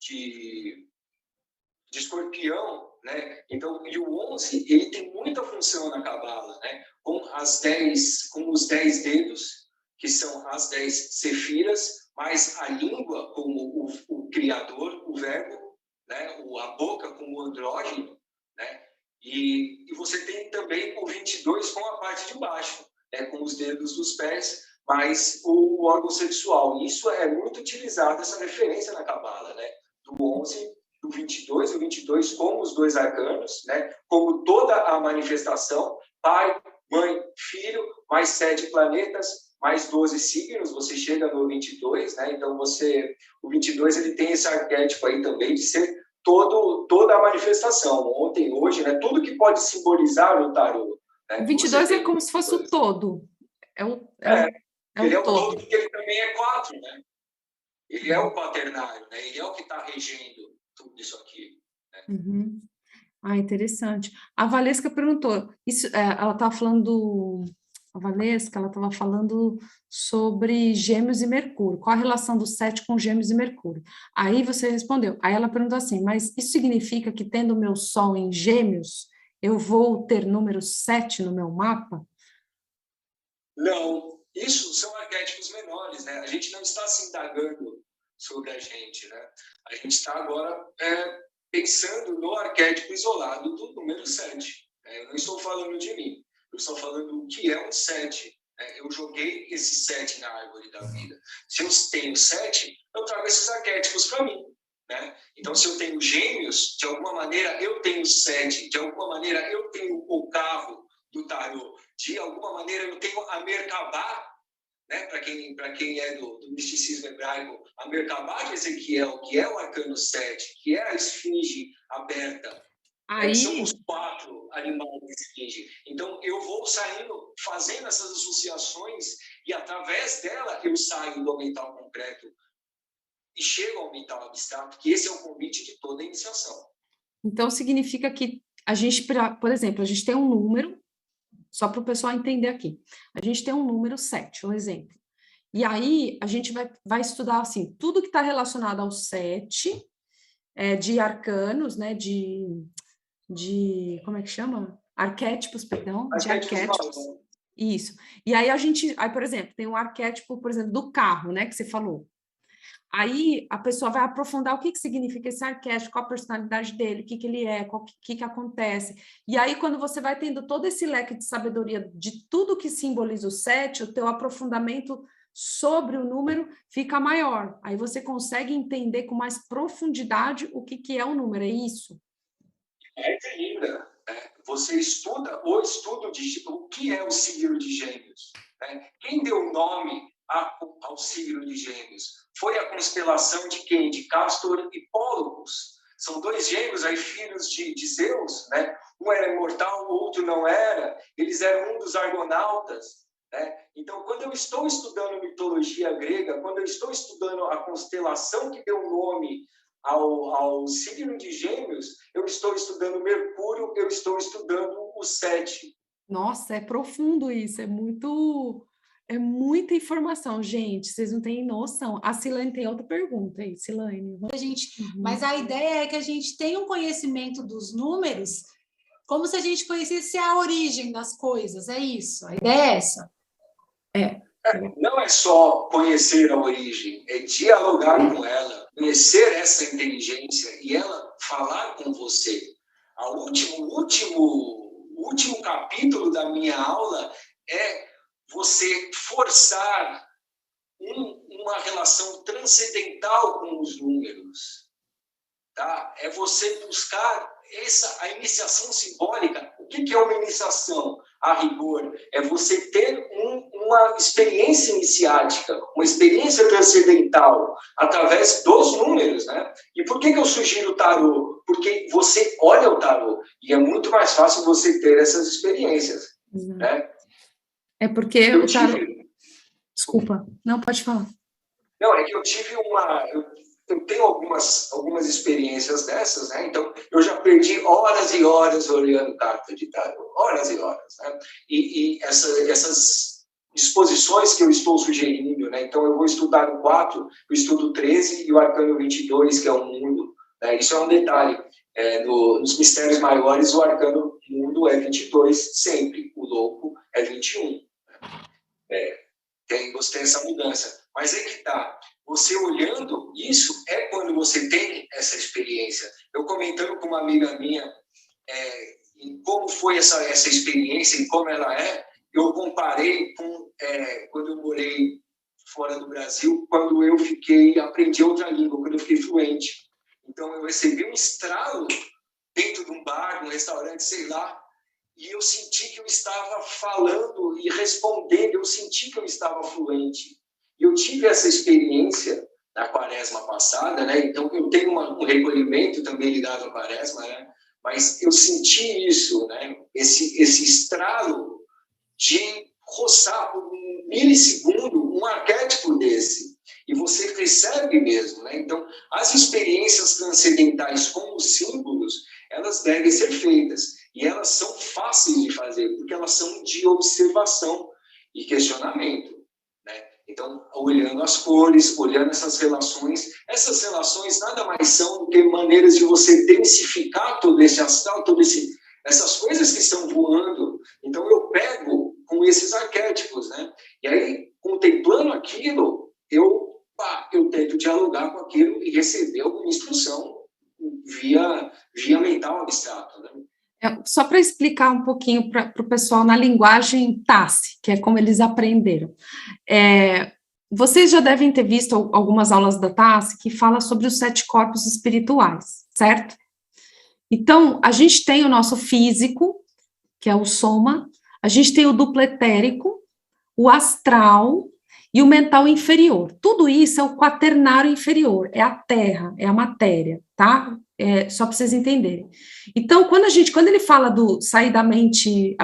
[SPEAKER 2] de Escorpião, né? Então, e o 11, ele tem muita função na Cabala, né? Com os 10 dedos, que são as 10 sefiras, mais a língua como o criador, o verbo, né? A boca como o andrógeno, né? E você tem também o 22 com a parte de baixo, né? Com os dedos dos pés, mais o órgão sexual. E isso é muito utilizado, essa referência na Cabala, né? Do 11, do 22, o 22 como os 2 arcanos, né? Como toda a manifestação, pai, mãe, filho, mais 7 planetas, mais 12 signos, você chega no 22, né? Então, o 22, ele tem esse arquétipo aí também de ser toda a manifestação, ontem, hoje, né? Tudo que pode simbolizar o tarô. Né?
[SPEAKER 1] O 22 é como se fosse o todo.
[SPEAKER 2] Ele é o todo, porque ele também é 4, né? Ele é o quaternário, né? Ele é o que está regendo tudo isso aqui. Né?
[SPEAKER 1] Uhum. Ah, interessante. A Valesca perguntou, ela estava falando, ela estava falando sobre Gêmeos e Mercúrio, qual a relação do 7 com Gêmeos e Mercúrio? Aí você respondeu, aí ela perguntou assim, mas isso significa que tendo o meu Sol em Gêmeos, eu vou ter número 7 no meu mapa?
[SPEAKER 2] Não, isso são arquétipos menores, né? A gente não está se indagando sobre a gente, né? A gente está agora pensando no arquétipo isolado do número 7. Né? Eu não estou falando de mim, eu estou falando o que é um 7. Né? Eu joguei esse 7 na árvore da vida. Se eu tenho 7, eu trago esses arquétipos para mim. Né? Então, se eu tenho Gêmeos, de alguma maneira eu tenho 7, de alguma maneira eu tenho o carro do tarô, de alguma maneira eu tenho a Merkabah, né? Para quem é do misticismo hebraico, a Merkabah de Ezequiel, que é o arcano 7, que é a esfinge aberta. Aí... São os 4 animais da esfinge. Então, eu vou saindo, fazendo essas associações, e através dela eu saio do mental concreto e chego ao mental abstrato, que esse é o convite de toda a iniciação.
[SPEAKER 1] Então, significa que a gente, por exemplo, a gente tem um número, só para o pessoal entender aqui. A gente tem um número 7, um exemplo. E aí, a gente vai estudar, assim, tudo que está relacionado ao 7, de arcanos, né, como é que chama? Arquétipos, perdão, de arquétipos. Isso. E aí, por exemplo, tem um arquétipo, por exemplo, do carro, né, que você falou. Aí a pessoa vai aprofundar o que significa esse arquétipo, qual a personalidade dele, o que ele é, o que acontece. E aí, quando você vai tendo todo esse leque de sabedoria de tudo que simboliza o 7, o teu aprofundamento sobre o número fica maior. Aí você consegue entender com mais profundidade o que é o número, é isso?
[SPEAKER 2] É ainda. Né? Você estuda o estudo de o que é o signo de Gêmeos. Né? Quem deu o nome ao signo de Gêmeos? Foi a constelação de quem? De Castor e Pólux. São 2 gêmeos aí, filhos de Zeus, né? Um era imortal, o outro não era. Eles eram um dos argonautas. Né? Então, quando eu estou estudando mitologia grega, quando eu estou estudando a constelação que deu nome ao signo de Gêmeos, eu estou estudando Mercúrio, eu estou estudando o 7.
[SPEAKER 1] Nossa, é profundo isso, é muita informação, gente, vocês não têm noção. A Silane tem outra pergunta aí, Silane.
[SPEAKER 3] Mas a ideia é que a gente tenha um conhecimento dos números, como se a gente conhecesse a origem das coisas, é isso? A ideia é essa?
[SPEAKER 2] Não é só conhecer a origem, é dialogar com ela, conhecer essa inteligência e ela falar com você. O último capítulo da minha aula é você forçar uma relação transcendental com os números. Tá? É você buscar a iniciação simbólica. O que é uma iniciação? A rigor, é você ter uma experiência iniciática, uma experiência transcendental, através dos números. Né? E por que eu sugiro o tarô? Porque você olha o tarô e é muito mais fácil você ter essas experiências. Né?
[SPEAKER 1] É porque
[SPEAKER 2] Eu tive...
[SPEAKER 1] Desculpa, não, pode falar.
[SPEAKER 2] Não, é que eu tive eu tenho algumas experiências dessas, né? Então, eu já perdi horas e horas olhando carta de tarô, horas e horas, né? E essas disposições que eu estou sugerindo, né? Então, eu vou estudar o 4, eu estudo o 13 e o arcano 22, que é o mundo, né? Isso é um detalhe. Nos mistérios maiores, o arcano mundo é 22 sempre, o louco é 21. Você tem essa mudança. Mas é que tá. Você olhando isso é quando você tem essa experiência. Eu comentando com uma amiga minha em como foi essa experiência e como ela é, eu comparei com quando eu morei fora do Brasil, quando eu aprendi outra língua, quando eu fiquei fluente. Então, eu recebi um estralo dentro de um bar, um restaurante, sei lá, e eu senti que eu estava falando e respondendo, eu senti que eu estava fluente. E eu tive essa experiência na quaresma passada, né? Então, eu tenho um recolhimento também ligado à quaresma, né? Mas eu senti isso, né? Esse estralo de roçar por um milissegundo um arquétipo desse. E você percebe mesmo, né? Então, as experiências transcendentais com os símbolos, elas devem ser feitas. E elas são fáceis de fazer, porque elas são de observação e questionamento, né? Então, olhando as cores, olhando essas relações nada mais são do que maneiras de você densificar todo esse astral, essas coisas que estão voando. Então, eu pego com esses arquétipos, né? E aí, contemplando aquilo, eu tento dialogar com aquilo e receber alguma instrução via mental abstrato, né?
[SPEAKER 1] Só para explicar um pouquinho para o pessoal na linguagem TASSE, que é como eles aprenderam. Vocês já devem ter visto algumas aulas da TASSE que fala sobre os 7 corpos espirituais, certo? Então, a gente tem o nosso físico, que é o soma, a gente tem o duplo etérico, o astral e o mental inferior. Tudo isso é o quaternário inferior, é a terra, é a matéria, tá? Só para vocês entenderem. Então, quando ele fala do sair da mente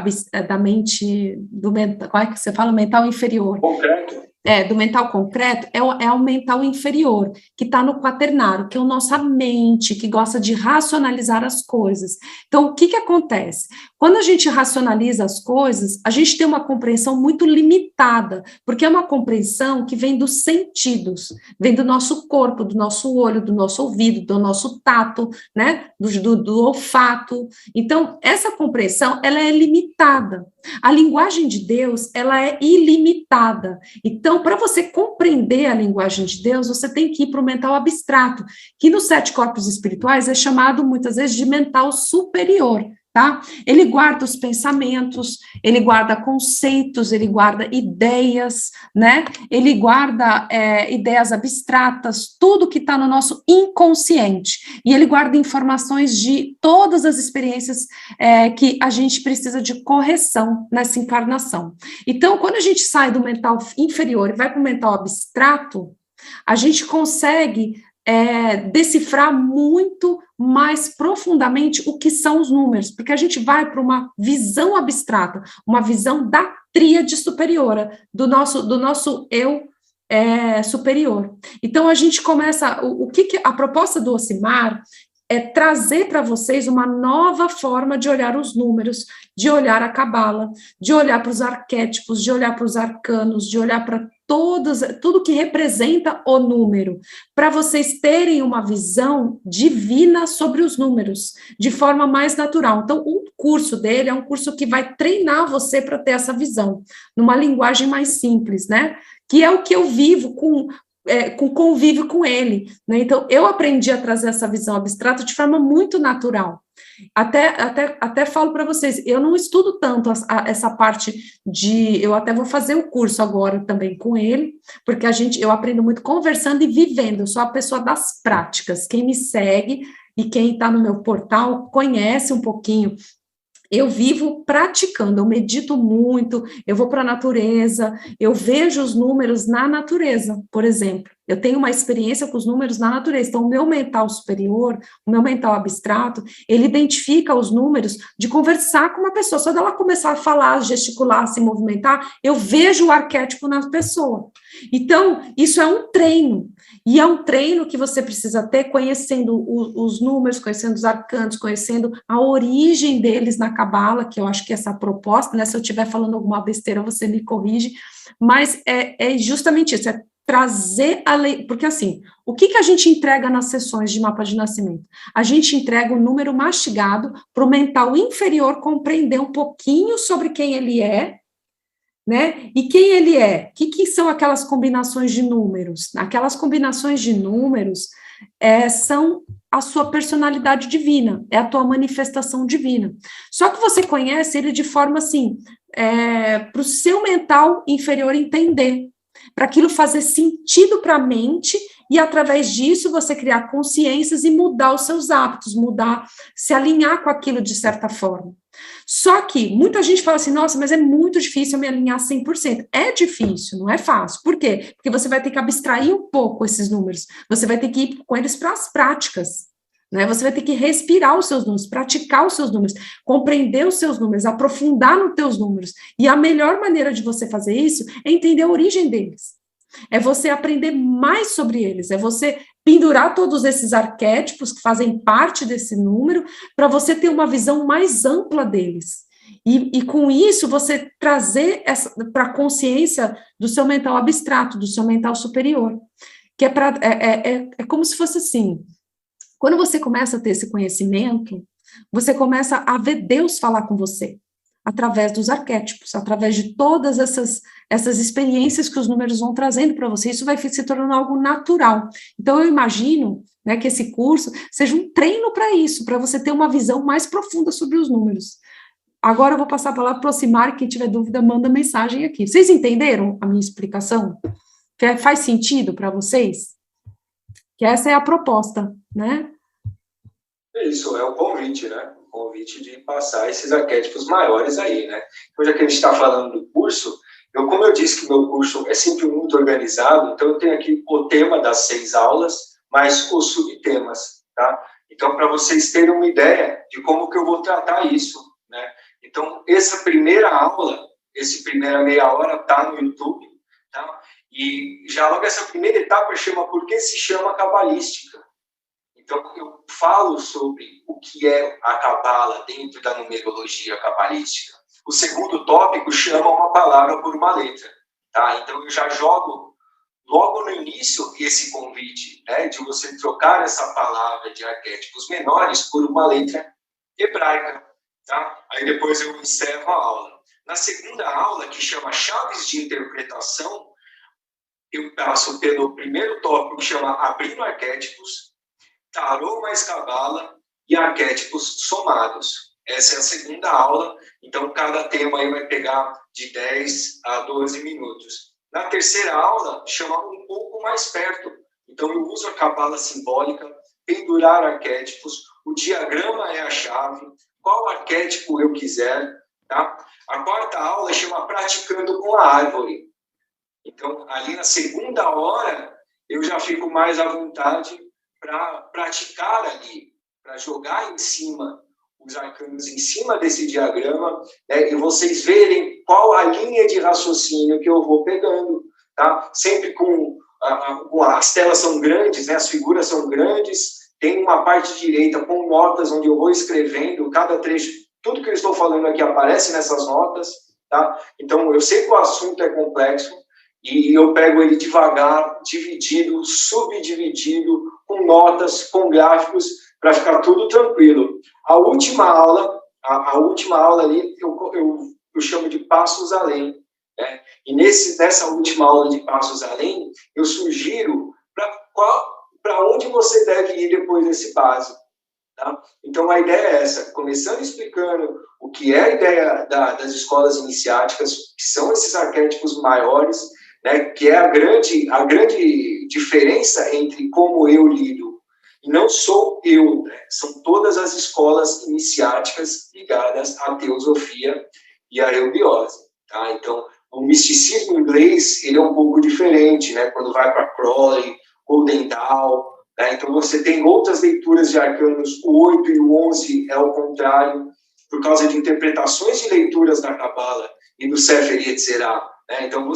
[SPEAKER 1] do mental, qual é que você fala? Mental inferior.
[SPEAKER 2] Concreto.
[SPEAKER 1] Do mental concreto, é o mental inferior, que está no quaternário, que é a nossa mente, que gosta de racionalizar as coisas. Então, o que acontece? Quando a gente racionaliza as coisas, a gente tem uma compreensão muito limitada, porque é uma compreensão que vem dos sentidos, vem do nosso corpo, do nosso olho, do nosso ouvido, do nosso tato, né? Do olfato. Então, essa compreensão, ela é limitada. A linguagem de Deus, ela é ilimitada. Então, para você compreender a linguagem de Deus, você tem que ir para o mental abstrato, que nos 7 corpos espirituais é chamado, muitas vezes, de mental superior, tá? Ele guarda os pensamentos, ele guarda conceitos, ele guarda ideias, né? Ele guarda ideias abstratas, tudo que está no nosso inconsciente. E ele guarda informações de todas as experiências que a gente precisa de correção nessa encarnação. Então, quando a gente sai do mental inferior e vai para o mental abstrato, a gente consegue decifrar muito mais profundamente o que são os números, porque a gente vai para uma visão abstrata, uma visão da tríade superior, do nosso eu superior. Então, a gente começa, a proposta do Ocimar é trazer para vocês uma nova forma de olhar os números, de olhar a cabala, de olhar para os arquétipos, de olhar para os arcanos, de olhar para tudo que representa o número, para vocês terem uma visão divina sobre os números, de forma mais natural. Então, o curso dele é um curso que vai treinar você para ter essa visão, numa linguagem mais simples, né? Que é o que eu vivo com convívio com ele, né? Então, eu aprendi a trazer essa visão abstrata de forma muito natural. Até falo para vocês, eu não estudo tanto essa parte eu até vou fazer o curso agora também com ele, porque eu aprendo muito conversando e vivendo, eu sou a pessoa das práticas. Quem me segue e quem está no meu portal conhece um pouquinho. Eu vivo praticando, eu medito muito, eu vou para a natureza, eu vejo os números na natureza, por exemplo. Eu tenho uma experiência com os números na natureza. Então, o meu mental superior, o meu mental abstrato, ele identifica os números de conversar com uma pessoa. Só dela começar a falar, gesticular, se movimentar, eu vejo o arquétipo na pessoa. Então, isso é um treino. E é um treino que você precisa ter conhecendo os números, conhecendo os arcanos, conhecendo a origem deles na Cabala, que eu acho que essa é a proposta, né? Se eu estiver falando alguma besteira, você me corrige. Mas é justamente isso, é trazer a lei, porque assim, o que a gente entrega nas sessões de mapa de nascimento? A gente entrega um número mastigado para o mental inferior compreender um pouquinho sobre quem ele é, né? E quem ele é? O que são aquelas combinações de números? Aquelas combinações de números são a sua personalidade divina, é a tua manifestação divina. Só que você conhece ele de forma assim, para o seu mental inferior entender, para aquilo fazer sentido para a mente, e através disso você criar consciências e mudar os seus hábitos, se alinhar com aquilo de certa forma. Só que muita gente fala assim, nossa, mas é muito difícil eu me alinhar 100%. É difícil, não é fácil. Por quê? Porque você vai ter que abstrair um pouco esses números, você vai ter que ir com eles para as práticas, né? Você vai ter que respirar os seus números, praticar os seus números, compreender os seus números, aprofundar nos teus números. E a melhor maneira de você fazer isso é entender a origem deles. É você aprender mais sobre eles, é você pendurar todos esses arquétipos que fazem parte desse número, para você ter uma visão mais ampla deles. E com isso, você trazer para a consciência do seu mental abstrato, do seu mental superior. Que é como se fosse assim, quando você começa a ter esse conhecimento, você começa a ver Deus falar com você, através dos arquétipos, através de todas essas experiências que os números vão trazendo para você. Isso vai se tornando algo natural. Então, eu imagino, né, que esse curso seja um treino para isso, para você ter uma visão mais profunda sobre os números. Agora eu vou passar a palavra para o Osimar, quem tiver dúvida, manda mensagem aqui. Vocês entenderam a minha explicação? Faz sentido para vocês? Que essa é a proposta, né?
[SPEAKER 2] Isso, é o convite, né? O convite de passar esses arquétipos maiores aí, né? Então, já que a gente está falando do curso, como eu disse que meu curso é sempre muito organizado, então eu tenho aqui o tema das 6 aulas, mais os subtemas, tá? Então, para vocês terem uma ideia de como que eu vou tratar isso, né? Então, essa primeira aula, primeira meia hora está no YouTube, tá? E já logo essa primeira etapa chama Por que se chama Cabalística? Então, eu falo sobre o que é a Cabala dentro da numerologia cabalística. O segundo tópico chama uma palavra por uma letra, tá? Então, eu já jogo logo no início esse convite, né, de você trocar essa palavra de arquétipos menores por uma letra hebraica, tá? Aí depois eu encerro a aula. Na segunda aula, que chama Chaves de Interpretação, eu passo pelo primeiro tópico, que chama Abrindo Arquétipos, Tarô mais Cabala e Arquétipos Somados. Essa é a segunda aula, então cada tema aí vai pegar de 10 a 12 minutos. Na terceira aula, chama um pouco mais perto. Então eu uso a Cabala simbólica, pendurar arquétipos, o diagrama é a chave, qual arquétipo eu quiser, tá? A quarta aula chama Praticando com a Árvore. Então, ali na segunda hora, eu já fico mais à vontade para praticar ali, para jogar em cima os arcanos em cima desse diagrama, né, e vocês verem qual a linha de raciocínio que eu vou pegando, tá? Sempre as telas são grandes, né, as figuras são grandes, tem uma parte direita com notas onde eu vou escrevendo cada trecho, tudo que eu estou falando aqui aparece nessas notas, tá? Então, eu sei que o assunto é complexo, e eu pego ele devagar, dividido, subdividido, com notas, com gráficos, para ficar tudo tranquilo. A última aula ali, eu chamo de Passos Além, né? E nessa última aula de Passos Além, eu sugiro para onde você deve ir depois desse básico. Tá? Então, a ideia é essa, começando explicando o que é a ideia das escolas iniciáticas, que são esses arquétipos maiores, né, que é a grande diferença entre como eu lido. E não sou eu, né, são todas as escolas iniciáticas ligadas à teosofia e à eubiose. Tá? Então, o misticismo inglês, ele é um pouco diferente, né? Quando vai para Crowley, Golden Dawn, né? Então você tem outras leituras de arcanos, o 8 e o 11 é o contrário, por causa de interpretações de leituras da Cabala e do Sefer Yetzirah, né? Então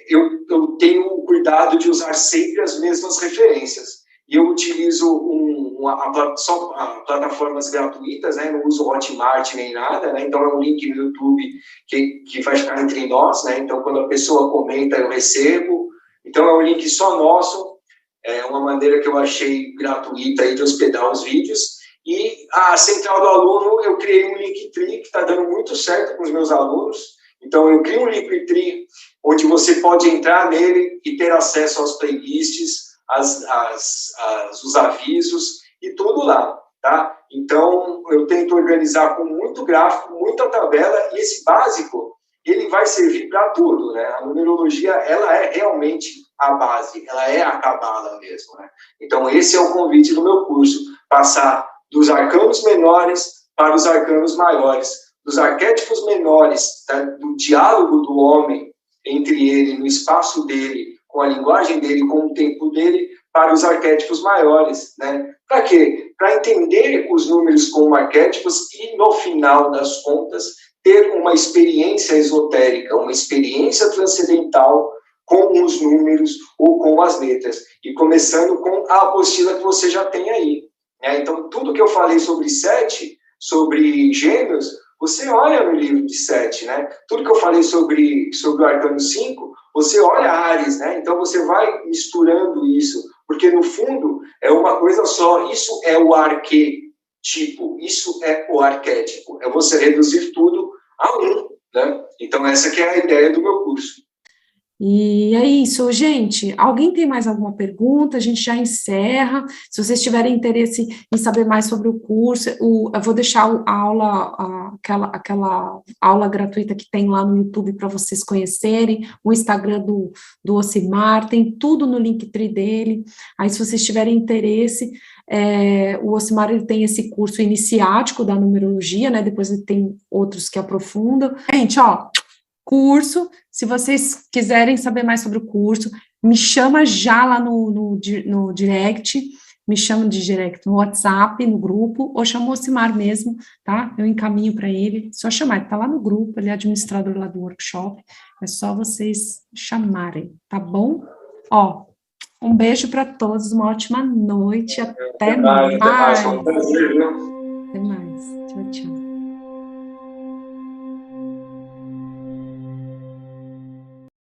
[SPEAKER 2] eu tenho o cuidado de usar sempre as mesmas referências. E eu utilizo só plataformas gratuitas, né? Não uso Hotmart nem nada, né? Então é um link no YouTube que vai ficar entre nós, né? Então quando a pessoa comenta, eu recebo. Então é um link só nosso, é uma maneira que eu achei gratuita aí de hospedar os vídeos. E a central do aluno, eu criei um Linktree que está dando muito certo com os meus alunos. Então eu crio um Linktree onde você pode entrar nele e ter acesso aos playlists, os avisos e tudo lá, tá? Então, eu tento organizar com muito gráfico, muita tabela, e esse básico, ele vai servir para tudo, né? A numerologia, ela é realmente a base, ela é a cabala mesmo, né? Então, esse é o convite do meu curso, passar dos arcanos menores para os arcanos maiores, dos arquétipos menores, tá? Do diálogo do homem entre ele, no espaço dele, com a linguagem dele, com o tempo dele, para os arquétipos maiores, né? Para quê? Para entender os números como arquétipos e, no final das contas, ter uma experiência esotérica, uma experiência transcendental com os números ou com as letras. E começando com a apostila que você já tem aí, né? Então, tudo que eu falei sobre 7, sobre gêmeos, você olha no livro de 7, né? Tudo que eu falei sobre o arcano 5, você olha Áries, né? Então você vai misturando isso, porque no fundo é uma coisa só. Isso é o arquétipo, isso é o arquétipo. É você reduzir tudo a um, né? Então essa que é a ideia do meu curso.
[SPEAKER 1] E é isso, gente. Alguém tem mais alguma pergunta? A gente já encerra. Se vocês tiverem interesse em saber mais sobre o curso, eu vou deixar a aula, aquela aula gratuita que tem lá no YouTube para vocês conhecerem, o Instagram do Ocimar, tem tudo no Linktree dele. Aí, se vocês tiverem interesse, o Ocimar ele tem esse curso iniciático da numerologia, né? Depois ele tem outros que aprofundam. Gente, ó, curso, se vocês quiserem saber mais sobre o curso, me chama já lá no direct, me chama de direct no WhatsApp, no grupo, ou chama o Ocimar mesmo, tá? Eu encaminho para ele, só chamar, ele tá lá no grupo, ele é administrador lá do workshop, é só vocês chamarem, tá bom? Ó, um beijo para todos, uma ótima noite, até mais.
[SPEAKER 2] Foi um prazer, viu?
[SPEAKER 1] Até mais, tchau, tchau.